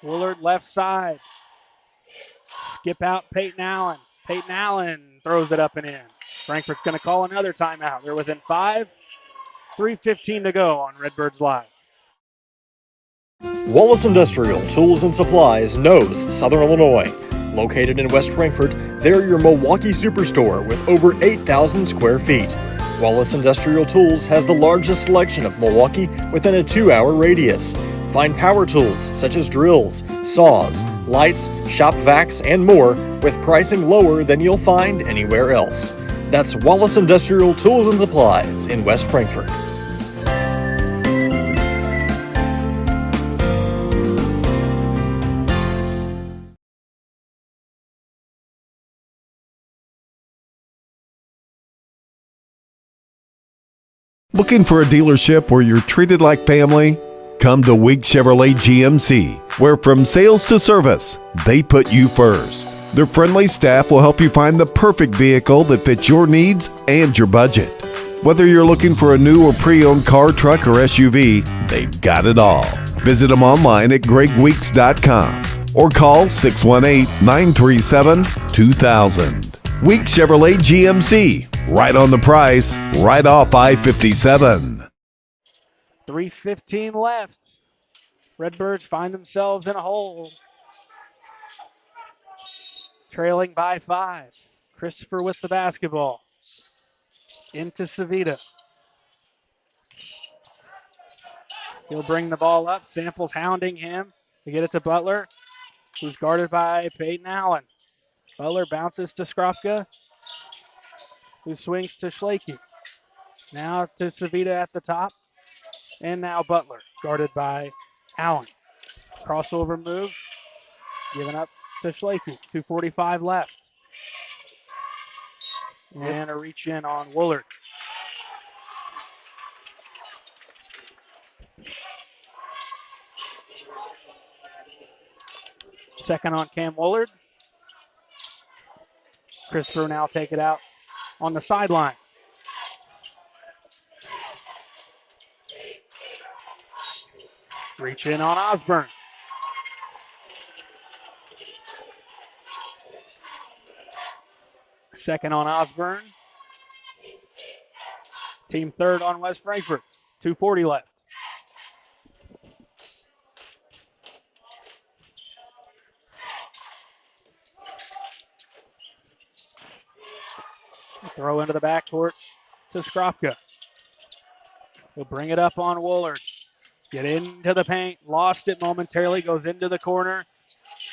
Woolard left side. Skip out Peyton Allen. Peyton Allen throws it up and in. Frankfurt's going to call another timeout. They're within 5. 3:15 to go on Redbirds Live. Wallace Industrial Tools and Supplies knows Southern Illinois. Located in West Frankfort, they're your Milwaukee superstore with over 8,000 square feet. Wallace Industrial Tools has the largest selection of Milwaukee within a 2-hour radius. Find power tools such as drills, saws, lights, shop vacs, and more with pricing lower than you'll find anywhere else. That's Wallace Industrial Tools and Supplies in West Frankfort. Looking for a dealership where you're treated like family? Come to Weeks Chevrolet GMC, where from sales to service, they put you first. Their friendly staff will help you find the perfect vehicle that fits your needs and your budget. Whether you're looking for a new or pre-owned car, truck, or SUV, they've got it all. Visit them online at gregweeks.com or call 618-937-2000. Weeks Chevrolet GMC, right on the price, right off I-57. 3:15 left. Redbirds find themselves in a hole. Trailing by 5. Christopher with the basketball. Into Savita. He'll bring the ball up. Samples hounding him to get it to Butler, who's guarded by Peyton Allen. Butler bounces to Skrofka, who swings to Schlake. Now to Savita at the top. And now Butler, guarded by Allen. Crossover move, given up to Schlake. 2:45 left. And a reach in on Woolard. Second on Cam Woolard. Christopher now take it out on the sideline. Reach in on Osborne. Second on Osborne. Team third on West Frankfort. 2:40 left. Throw into the backcourt to Skropka. He'll bring it up on Woolard. Get into the paint. Lost it momentarily. Goes into the corner.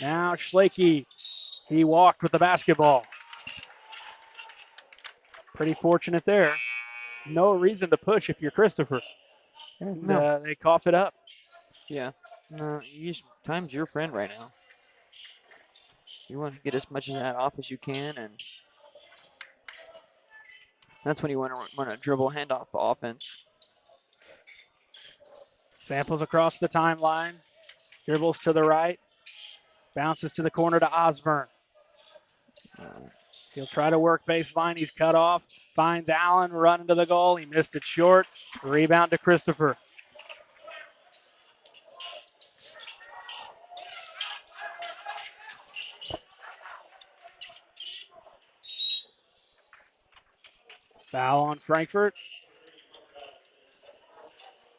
Now Schlakey. He walked with the basketball. Pretty fortunate there. No reason to push if you're Christopher. And they cough it up. Yeah. No, time's your friend right now. You want to get as much of that off as you can, and that's when you want to run a dribble handoff offense. Samples across the timeline. Dribbles to the right. Bounces to the corner to Osborne. He'll try to work baseline. He's cut off. Finds Allen running to the goal. He missed it short. Rebound to Christopher. Foul on Frankfurt.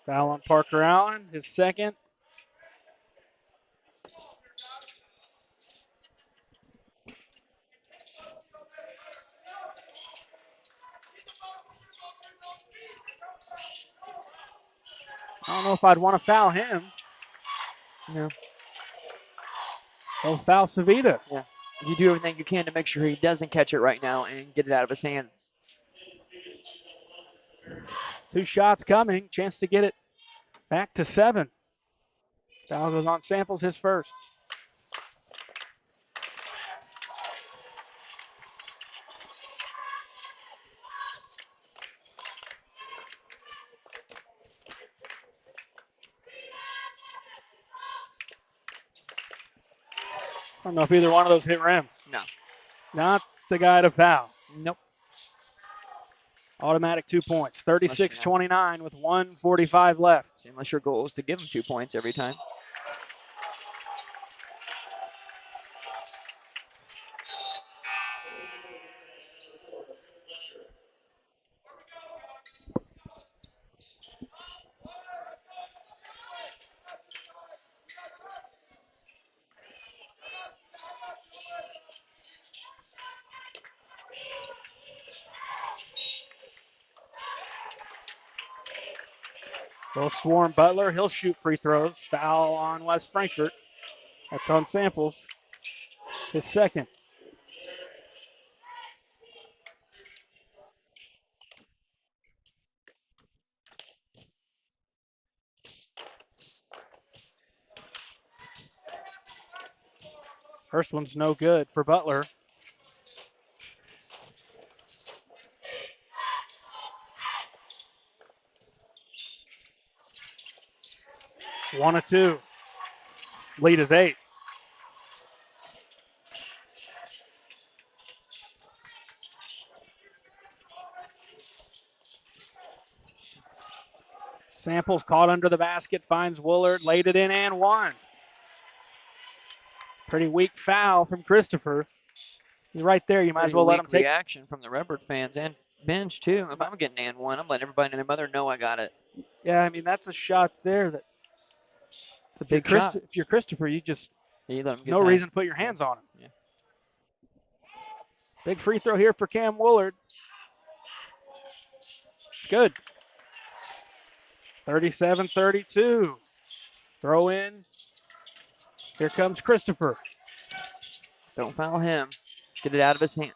Foul on Parker Allen, his second. I don't know if I'd want to foul him. No. He'll foul Savita. Yeah. You do everything you can to make sure he doesn't catch it right now and get it out of his hands. 2 shots coming. Chance to get it back to 7. Foul goes on Samples, his first. I don't know if either one of those hit rim. No. Not the guy to foul. Nope. Automatic 2 points. 36-29 with 1:45 left. Unless your goal is to give him 2 points every time. They'll swarm Butler. He'll shoot free throws. Foul on West Frankfurt. That's on Samples. His second. First one's no good for Butler. One of 2. Lead is 8. Samples caught under the basket, finds Woolard, laid it in and one. Pretty weak foul from Christopher. He's right there. You might as well let him take reaction from the Redbird fans and bench too. If I'm getting and one, I'm letting everybody and their mother know I got it. Yeah, I mean that's a shot there. It's a big shot. If you're Christopher, you just no reason to put your hands on him. Yeah. Big free throw here for Cam Woolard. Good. 37-32. Throw in. Here comes Christopher. Don't foul him. Get it out of his hands.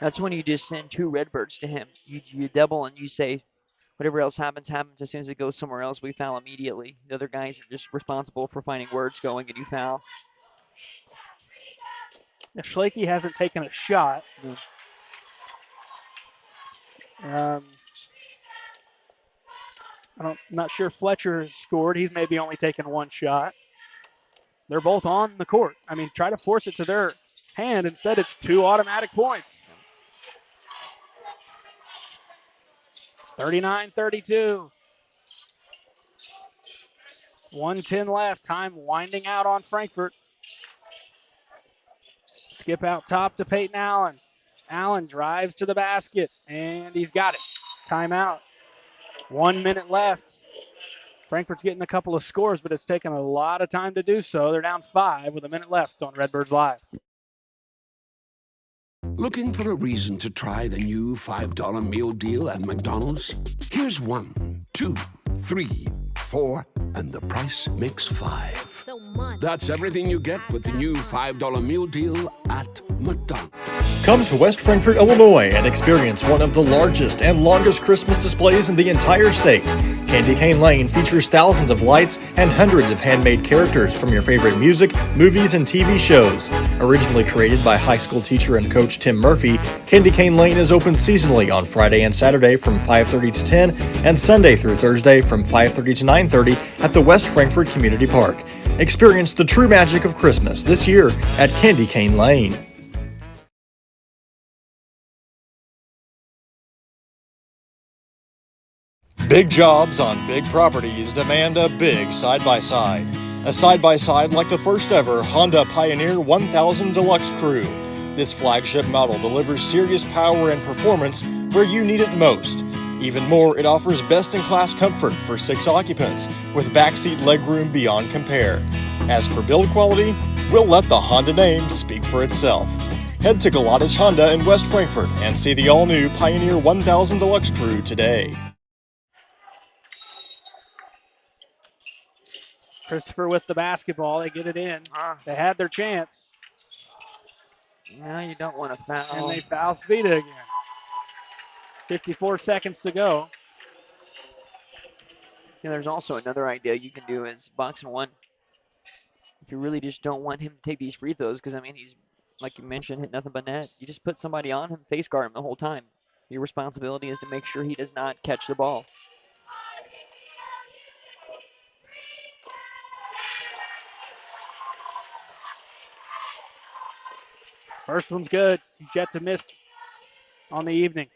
That's when you just send 2 Redbirds to him. You double and you say, whatever else happens. As soon as it goes somewhere else, we foul immediately. The other guys are just responsible for finding where it's going, and you foul. Now, Schlakey hasn't taken a shot. I'm not sure Fletcher has scored. He's maybe only taken 1 shot. They're both on the court. I mean, try to force it to their hand. Instead, it's 2 automatic points. 39-32. 1:10 left. Time winding out on Frankfurt. Skip out top to Peyton Allen. Allen drives to the basket, and he's got it. Timeout. 1 minute left. Frankfurt's getting a couple of scores, but it's taken a lot of time to do so. They're down 5 with a minute left on Redbirds Live. Looking for a reason to try the new $5 meal deal at McDonald's? Here's 1, 2, 3, 4, and the price makes 5. That's everything you get with the new $5 meal deal at McDonald's. Come to West Frankfort, Illinois and experience one of the largest and longest Christmas displays in the entire state. Candy Cane Lane features thousands of lights and hundreds of handmade characters from your favorite music, movies, and TV shows. Originally created by high school teacher and coach Tim Murphy, Candy Cane Lane is open seasonally on Friday and Saturday from 5:30 to 10 and Sunday through Thursday from 5:30 to 9:30 at the West Frankfort Community Park. Experience the true magic of Christmas this year at Candy Cane Lane. Big jobs on big properties demand a big side-by-side. A side-by-side like the first ever Honda Pioneer 1000 Deluxe Crew. This flagship model delivers serious power and performance where you need it most. Even more, it offers best-in-class comfort for 6 occupants with backseat legroom beyond compare. As for build quality, we'll let the Honda name speak for itself. Head to Galatich Honda in West Frankfort and see the all-new Pioneer 1000 Deluxe Crew today. Christopher with the basketball. They get it in. They had their chance. No, you don't want to foul. And they foul Svita again. 54 seconds to go. Yeah, there's also another idea you can do is box and one. If you really just don't want him to take these free throws, because, I mean, he's, like you mentioned, hit nothing but net. You just put somebody on him, face guard him the whole time. Your responsibility is to make sure he does not catch the ball. First one's good. He's yet to miss on the evening.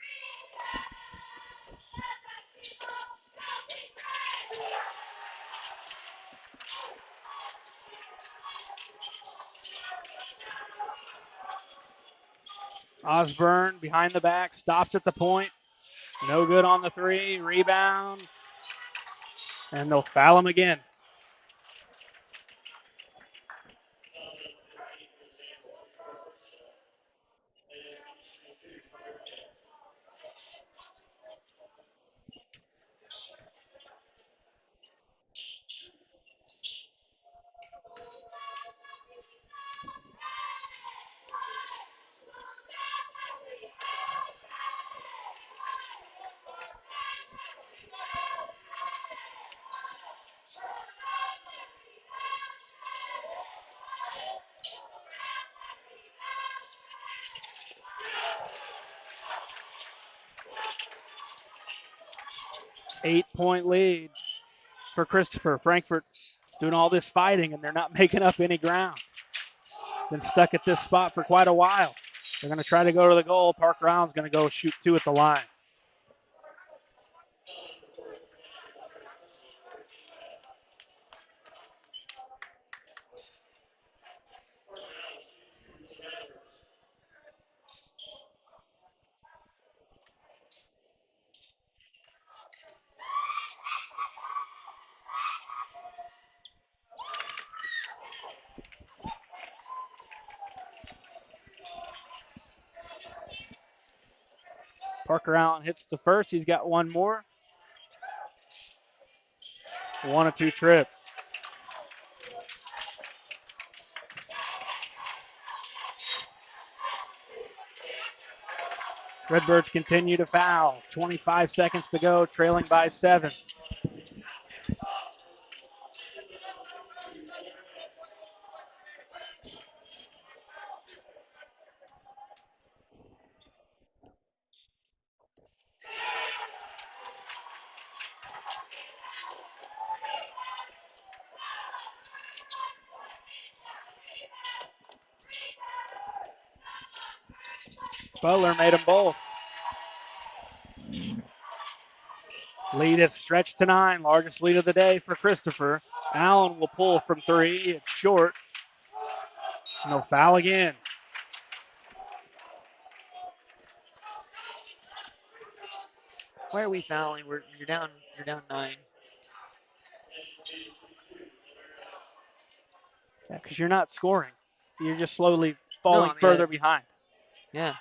Osborne behind the back, stops at the point. No good on the 3. Rebound. And they'll foul him again. Eight-point lead for Christopher. Frankfort doing all this fighting, and they're not making up any ground. Been stuck at this spot for quite a while. They're going to try to go to the goal. Parker Allen's going to go shoot 2 at the line. Parker Allen hits the first. He's got one more. 1-2 trip. Redbirds continue to foul. 25 seconds to go, trailing by 7. Butler made them both. Lead is stretched to 9. Largest lead of the day for Christopher. Allen will pull from 3. It's short. No foul again. Why are we fouling? You're down 9. Yeah, because you're not scoring. You're just slowly falling further behind. Yeah.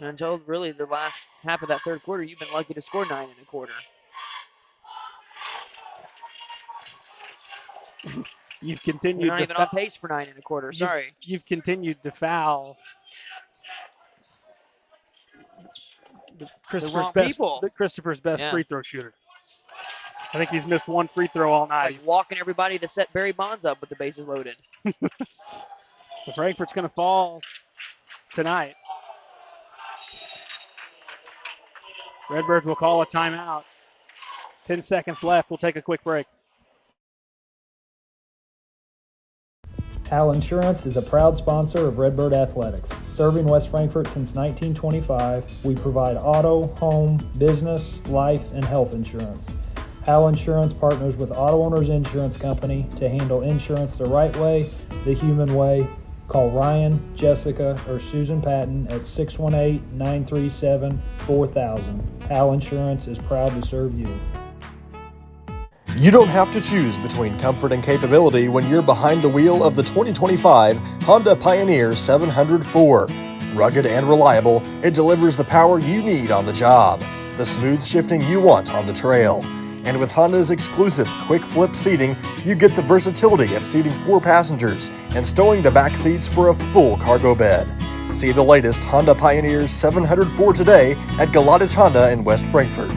And until really the last half of that third quarter, you've been lucky to score 9 in a quarter. You've continued. You're not even on pace for 9 in a quarter. Sorry. You've continued to foul Christopher's best free throw shooter. I think he's missed one free throw all night. It's like walking everybody to set Barry Bonds up with the bases loaded. So Frankfort's going to fall tonight. Redbirds will call a timeout. 10 seconds left. We'll take a quick break. Hal Insurance is a proud sponsor of Redbird Athletics. Serving West Frankfort since 1925, we provide auto, home, business, life, and health insurance. Hal Insurance partners with Auto Owners Insurance Company to handle insurance the right way, the human way. Call Ryan, Jessica, or Susan Patton at 618-937-4000. Hal Insurance is proud to serve you. You don't have to choose between comfort and capability when you're behind the wheel of the 2025 Honda Pioneer 704. Rugged and reliable, it delivers the power you need on the job, the smooth shifting you want on the trail. And with Honda's exclusive quick flip seating, you get the versatility of seating 4 passengers and stowing the back seats for a full cargo bed. See the latest Honda Pioneer 704 today at Galadich Honda in West Frankfort.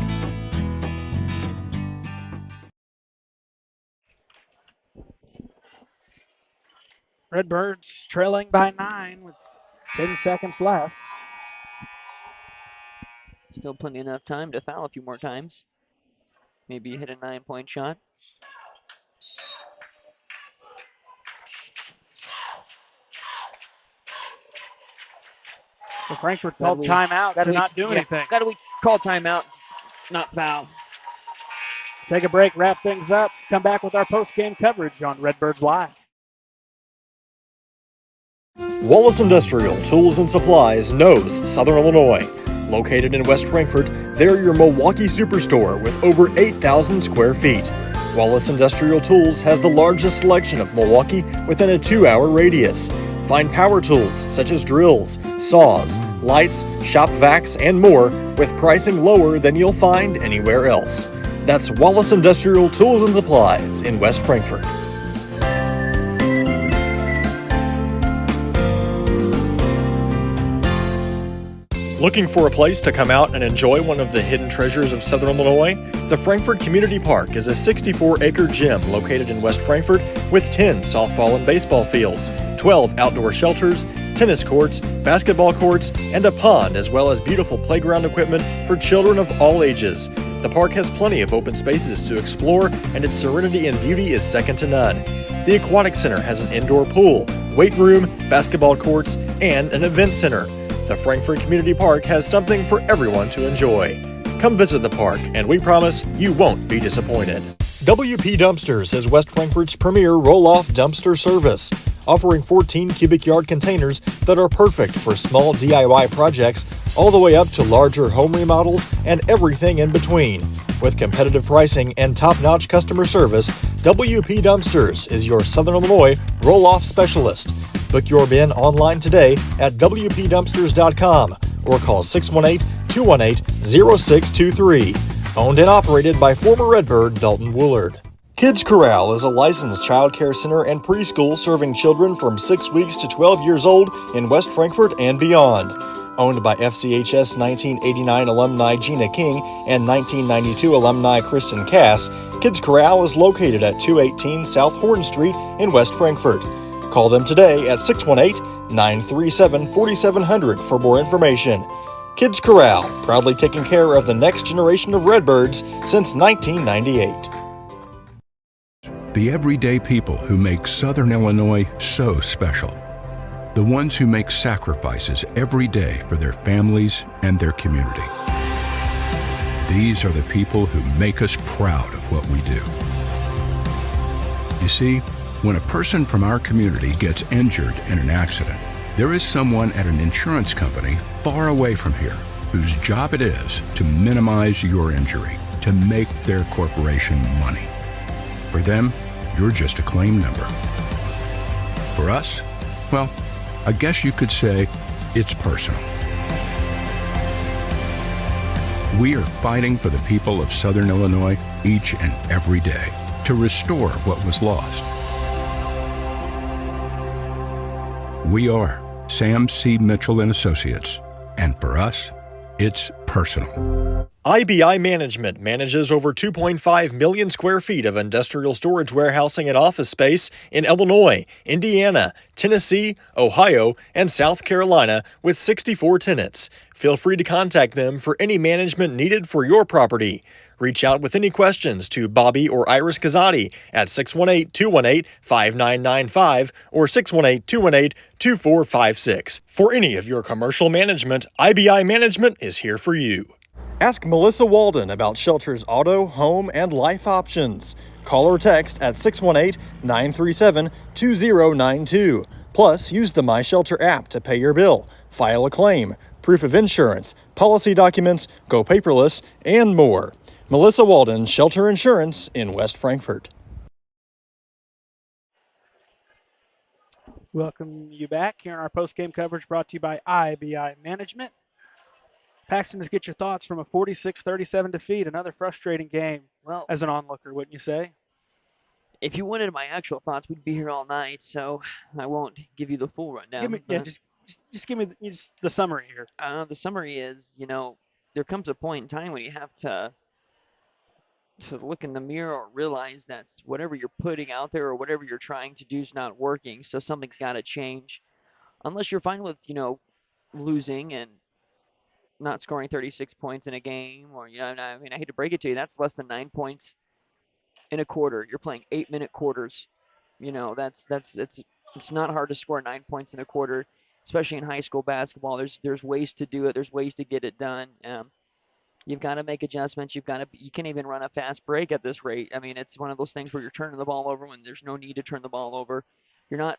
Redbirds trailing by 9 with 10 seconds left. Still plenty enough time to foul a few more times. Maybe hit a 9-point shot. So Frankfort called timeout to not do anything. Got to call timeout, not foul. Take a break, wrap things up, come back with our post-game coverage on Redbirds Live. Wallace Industrial Tools and Supplies knows Southern Illinois. Located in West Frankfort, they're your Milwaukee superstore with over 8,000 square feet. Wallace Industrial Tools has the largest selection of Milwaukee within a 2-hour radius. Find power tools such as drills, saws, lights, shop vacs, and more with pricing lower than you'll find anywhere else. That's Wallace Industrial Tools and Supplies in West Frankfort. Looking for a place to come out and enjoy one of the hidden treasures of Southern Illinois? The Frankfort Community Park is a 64-acre gym located in West Frankfort with 10 softball and baseball fields, 12 outdoor shelters, tennis courts, basketball courts, and a pond, as well as beautiful playground equipment for children of all ages. The park has plenty of open spaces to explore, and its serenity and beauty is second to none. The Aquatic Center has an indoor pool, weight room, basketball courts, and an event center. The Frankfort Community Park has something for everyone to enjoy. Come visit the park, and we promise you won't be disappointed. WP Dumpsters is West Frankfort's premier roll-off dumpster service, offering 14 cubic yard containers that are perfect for small DIY projects all the way up to larger home remodels and everything in between. With competitive pricing and top-notch customer service, WP Dumpsters is your Southern Illinois roll-off specialist. Book your bin online today at WPDumpsters.com or call 618-218-0623. Owned and operated by former Redbird Dalton Woolard. Kids Corral is a licensed child care center and preschool serving children from 6 weeks to 12 years old in West Frankfort and beyond. Owned by FCHS 1989 alumni Gina King and 1992 alumni Kristen Cass, Kids Corral is located at 218 South Horn Street in West Frankfort. Call them today at 618-937-4700 for more information. Kids Corral, proudly taking care of the next generation of Redbirds since 1998. The everyday people who make Southern Illinois so special. The ones who make sacrifices every day for their families and their community. These are the people who make us proud of what we do. You see, when a person from our community gets injured in an accident, there is someone at an insurance company far away from here whose job it is to minimize your injury, to make their corporation money. For them, you're just a claim number. For us, well, I guess you could say it's personal. We are fighting for the people of Southern Illinois each and every day to restore what was lost. We are Sam C. Mitchell and Associates, and for us, it's personal. IBI Management manages over 2.5 million square feet of industrial storage warehousing and office space in Illinois, Indiana, Tennessee, Ohio, and South Carolina with 64 tenants. Feel free to contact them for any management needed for your property. Reach out with any questions to Bobby or Iris Kazadi at 618-218-5995 or 618-218-2456. For any of your commercial management, IBI Management is here for you. Ask Melissa Walden about Shelter's auto, home, and life options. Call or text at 618-937-2092. Plus, use the My Shelter app to pay your bill, file a claim, proof of insurance, policy documents, go paperless, and more. Melissa Walden, Shelter Insurance in West Frankfort. Welcome you back here in our post-game coverage brought to you by IBI Management. Paxton, just get your thoughts from a 46-37 defeat, another frustrating game Well, as an onlooker, wouldn't you say? if you wanted my actual thoughts, we'd be here all night, so I won't give you the full rundown. Just give me the summary here. The summary is, there comes a point in time when you have to look in the mirror or realize that whatever you're putting out there or whatever you're trying to do is not working, so something's got to change. Unless you're fine with, losing and not scoring 36 points in a game, or, I hate to break it to you, that's less than 9 points in a quarter. You're playing 8-minute quarters. It's not hard to score 9 points in a quarter, especially in high school basketball. There's ways to do it. There's ways to get it done. You've got to make adjustments. You can't even run a fast break at this rate. I mean, it's one of those things where you're turning the ball over when there's no need to turn the ball over. You're not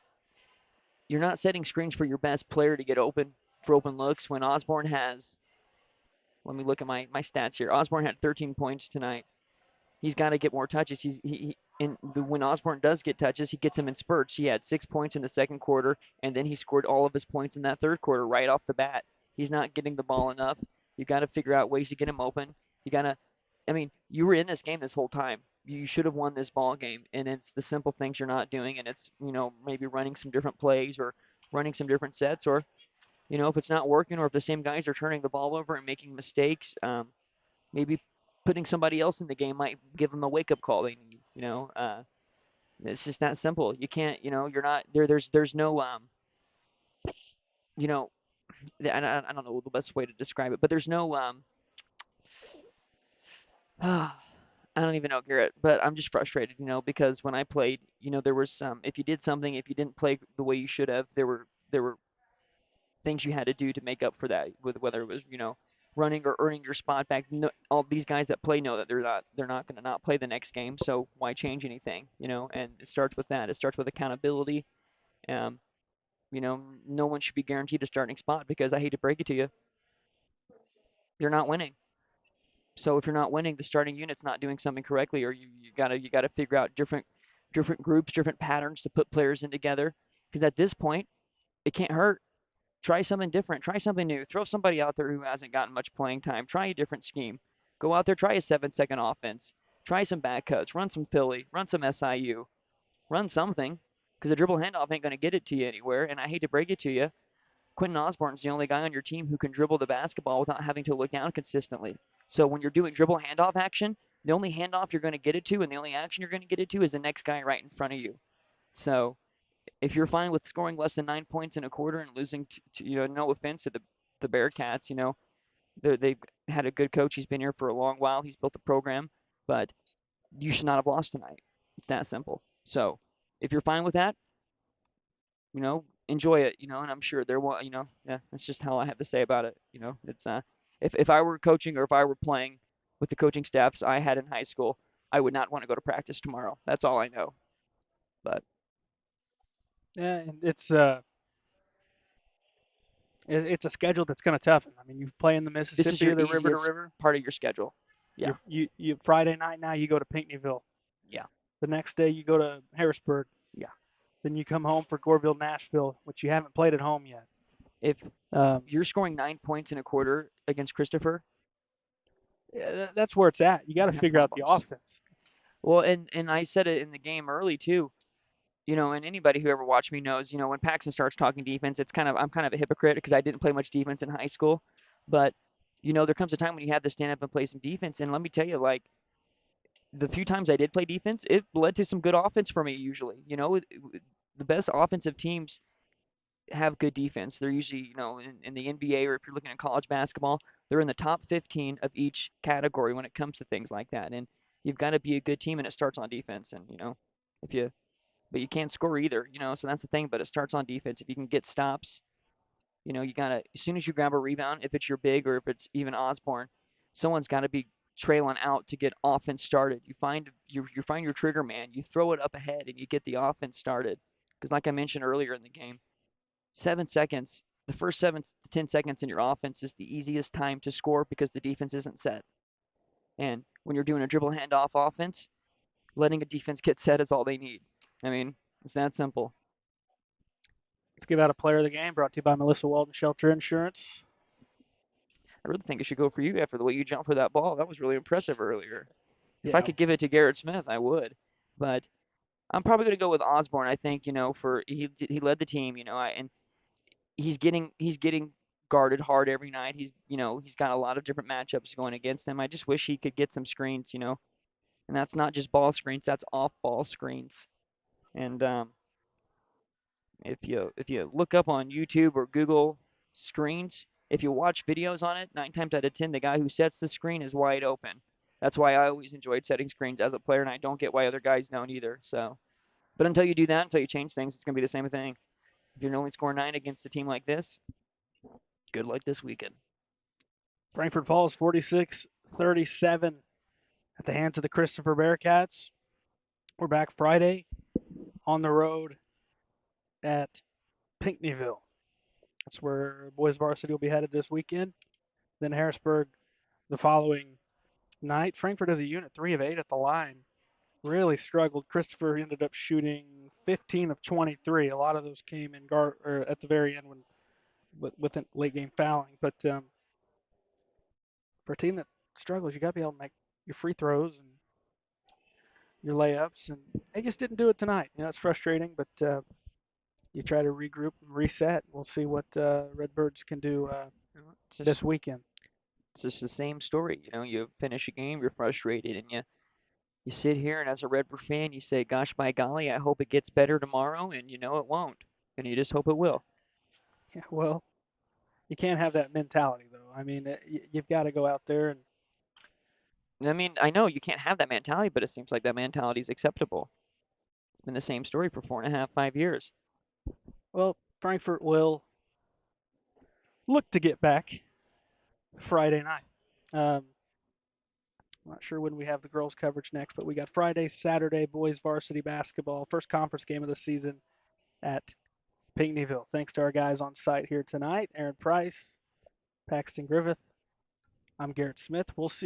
setting screens for your best player to get open for open looks when Osborne has. Let me look at my stats here. Osborne had 13 points tonight. He's got to get more touches. When Osborne does get touches, he gets them in spurts. He had 6 points in the second quarter, and then he scored all of his points in that third quarter right off the bat. He's not getting the ball enough. You've got to figure out ways to get him open. You were in this game this whole time. You should have won this ball game, and it's the simple things you're not doing, and it's, maybe running some different plays or running some different sets, or, if it's not working or if the same guys are turning the ball over and making mistakes, maybe putting somebody else in the game might give them a wake-up call they need, it's just that simple. You can't, you're not, there's no, I don't know the best way to describe it, but there's no, I don't even know, Garrett, but I'm just frustrated, because when I played, there was some, if you did something, if you didn't play the way you should have, there were things you had to do to make up for that, with whether it was, running or earning your spot back. No, all these guys that play know that they're not going to not play the next game, so why change anything, and it starts with that. It starts with accountability. No one should be guaranteed a starting spot, because I hate to break it to you, you're not winning. So if you're not winning, the starting unit's not doing something correctly, or you gotta figure out different groups, different patterns to put players in together. Because at this point, it can't hurt. Try something different. Try something new. Throw somebody out there who hasn't gotten much playing time. Try a different scheme. Go out there, try a 7-second offense. Try some back cuts. Run some Philly. Run some SIU. Run something, because a dribble handoff ain't going to get it to you anywhere. And I hate to break it to you, Quentin Osborne's the only guy on your team who can dribble the basketball without having to look down consistently. So when you're doing dribble handoff action, the only handoff you're going to get it to and the only action you're going to get it to is the next guy right in front of you. So if you're fine with scoring less than 9 points in a quarter and losing to no offense to the Bearcats, they've had a good coach. He's been here for a long while. He's built a program, but you should not have lost tonight. It's that simple. So if you're fine with that, enjoy it, and I'm sure there will, that's just how I have to say about it. It's if I were coaching or if I were playing with the coaching staffs I had in high school, I would not want to go to practice tomorrow. That's all I know. But yeah, and it's a schedule that's kind of tough. I mean, you play in the Mississippi or the river to river part of your schedule. Yeah. You Friday night now you go to Pinckneyville. Yeah. The next day you go to Harrisburg. Yeah. Then you come home for Goreville, Nashville, which you haven't played at home yet. If you're scoring 9 points in a quarter against Christopher, Yeah, that's where it's at. You got to have figure out the problems. offense. Well, and I said it in the game early too. And anybody who ever watched me knows, when Paxton starts talking defense, I'm kind of a hypocrite because I didn't play much defense in high school. But, there comes a time when you have to stand up and play some defense. And let me tell you, like, the few times I did play defense, it led to some good offense for me usually. The best offensive teams have good defense. They're usually, in the NBA, or if you're looking at college basketball, they're in the top 15 of each category when it comes to things like that. And you've got to be a good team, and it starts on defense. And, if you but you can't score either, so that's the thing. But it starts on defense. If you can get stops, you gotta, as soon as you grab a rebound, if it's your big or if it's even Osborne, someone's got to be trailing out to get offense started. You find your trigger man, you throw it up ahead, and you get the offense started. Because like I mentioned earlier in the game, 7 seconds, the first 7 to 10 seconds in your offense is the easiest time to score because the defense isn't set. And when you're doing a dribble handoff offense, letting a defense get set is all they need. I mean, it's that simple. Let's give out a player of the game, brought to you by Melissa Walden Shelter Insurance. I really think it should go for you after the way you jumped for that ball. That was really impressive earlier. If I Yeah, could give it to Garrett Smith, I would. But I'm probably going to go with Osborne. I think, for he led the team, and he's getting guarded hard every night. He's got a lot of different matchups going against him. I just wish he could get some screens, and that's not just ball screens, that's off ball screens. And if you look up on YouTube or Google screens, if you watch videos on it, 9 times out of 10, the guy who sets the screen is wide open. That's why I always enjoyed setting screens as a player, and I don't get why other guys don't either. So, but until you do that, until you change things, it's gonna be the same thing. If you're only scoring 9 against a team like this, good luck this weekend. Frankfort Falls 46-37 at the hands of the Christopher Bearcats. We're back Friday on the road at Pinckneyville. That's where boys varsity will be headed this weekend. Then Harrisburg the following night. Frankfort as a unit, 3 of 8 at the line. Really struggled. Christopher ended up shooting 15 of 23. A lot of those came in at the very end with late game fouling. But for a team that struggles, you got to be able to make your free throws and your layups, and they just didn't do it tonight. It's frustrating, but you try to regroup and reset. We'll see what Redbirds can do this weekend. It's just the same story. You finish a game, you're frustrated, and you sit here, and as a Redbird fan, you say, "Gosh, by golly, I hope it gets better tomorrow," and it won't, and you just hope it will. Yeah, well, you can't have that mentality though. I mean, you've got to go out there and. I mean, I know you can't have that mentality, but it seems like that mentality is acceptable. It's been the same story for 4.5, 5 years. Well, Frankfort will look to get back Friday night. I'm not sure when we have the girls coverage next, but we got Friday, Saturday boys varsity basketball, first conference game of the season at Pinckneyville. Thanks to our guys on site here tonight, Aaron Price, Paxton Griffith. I'm Garrett Smith. We'll see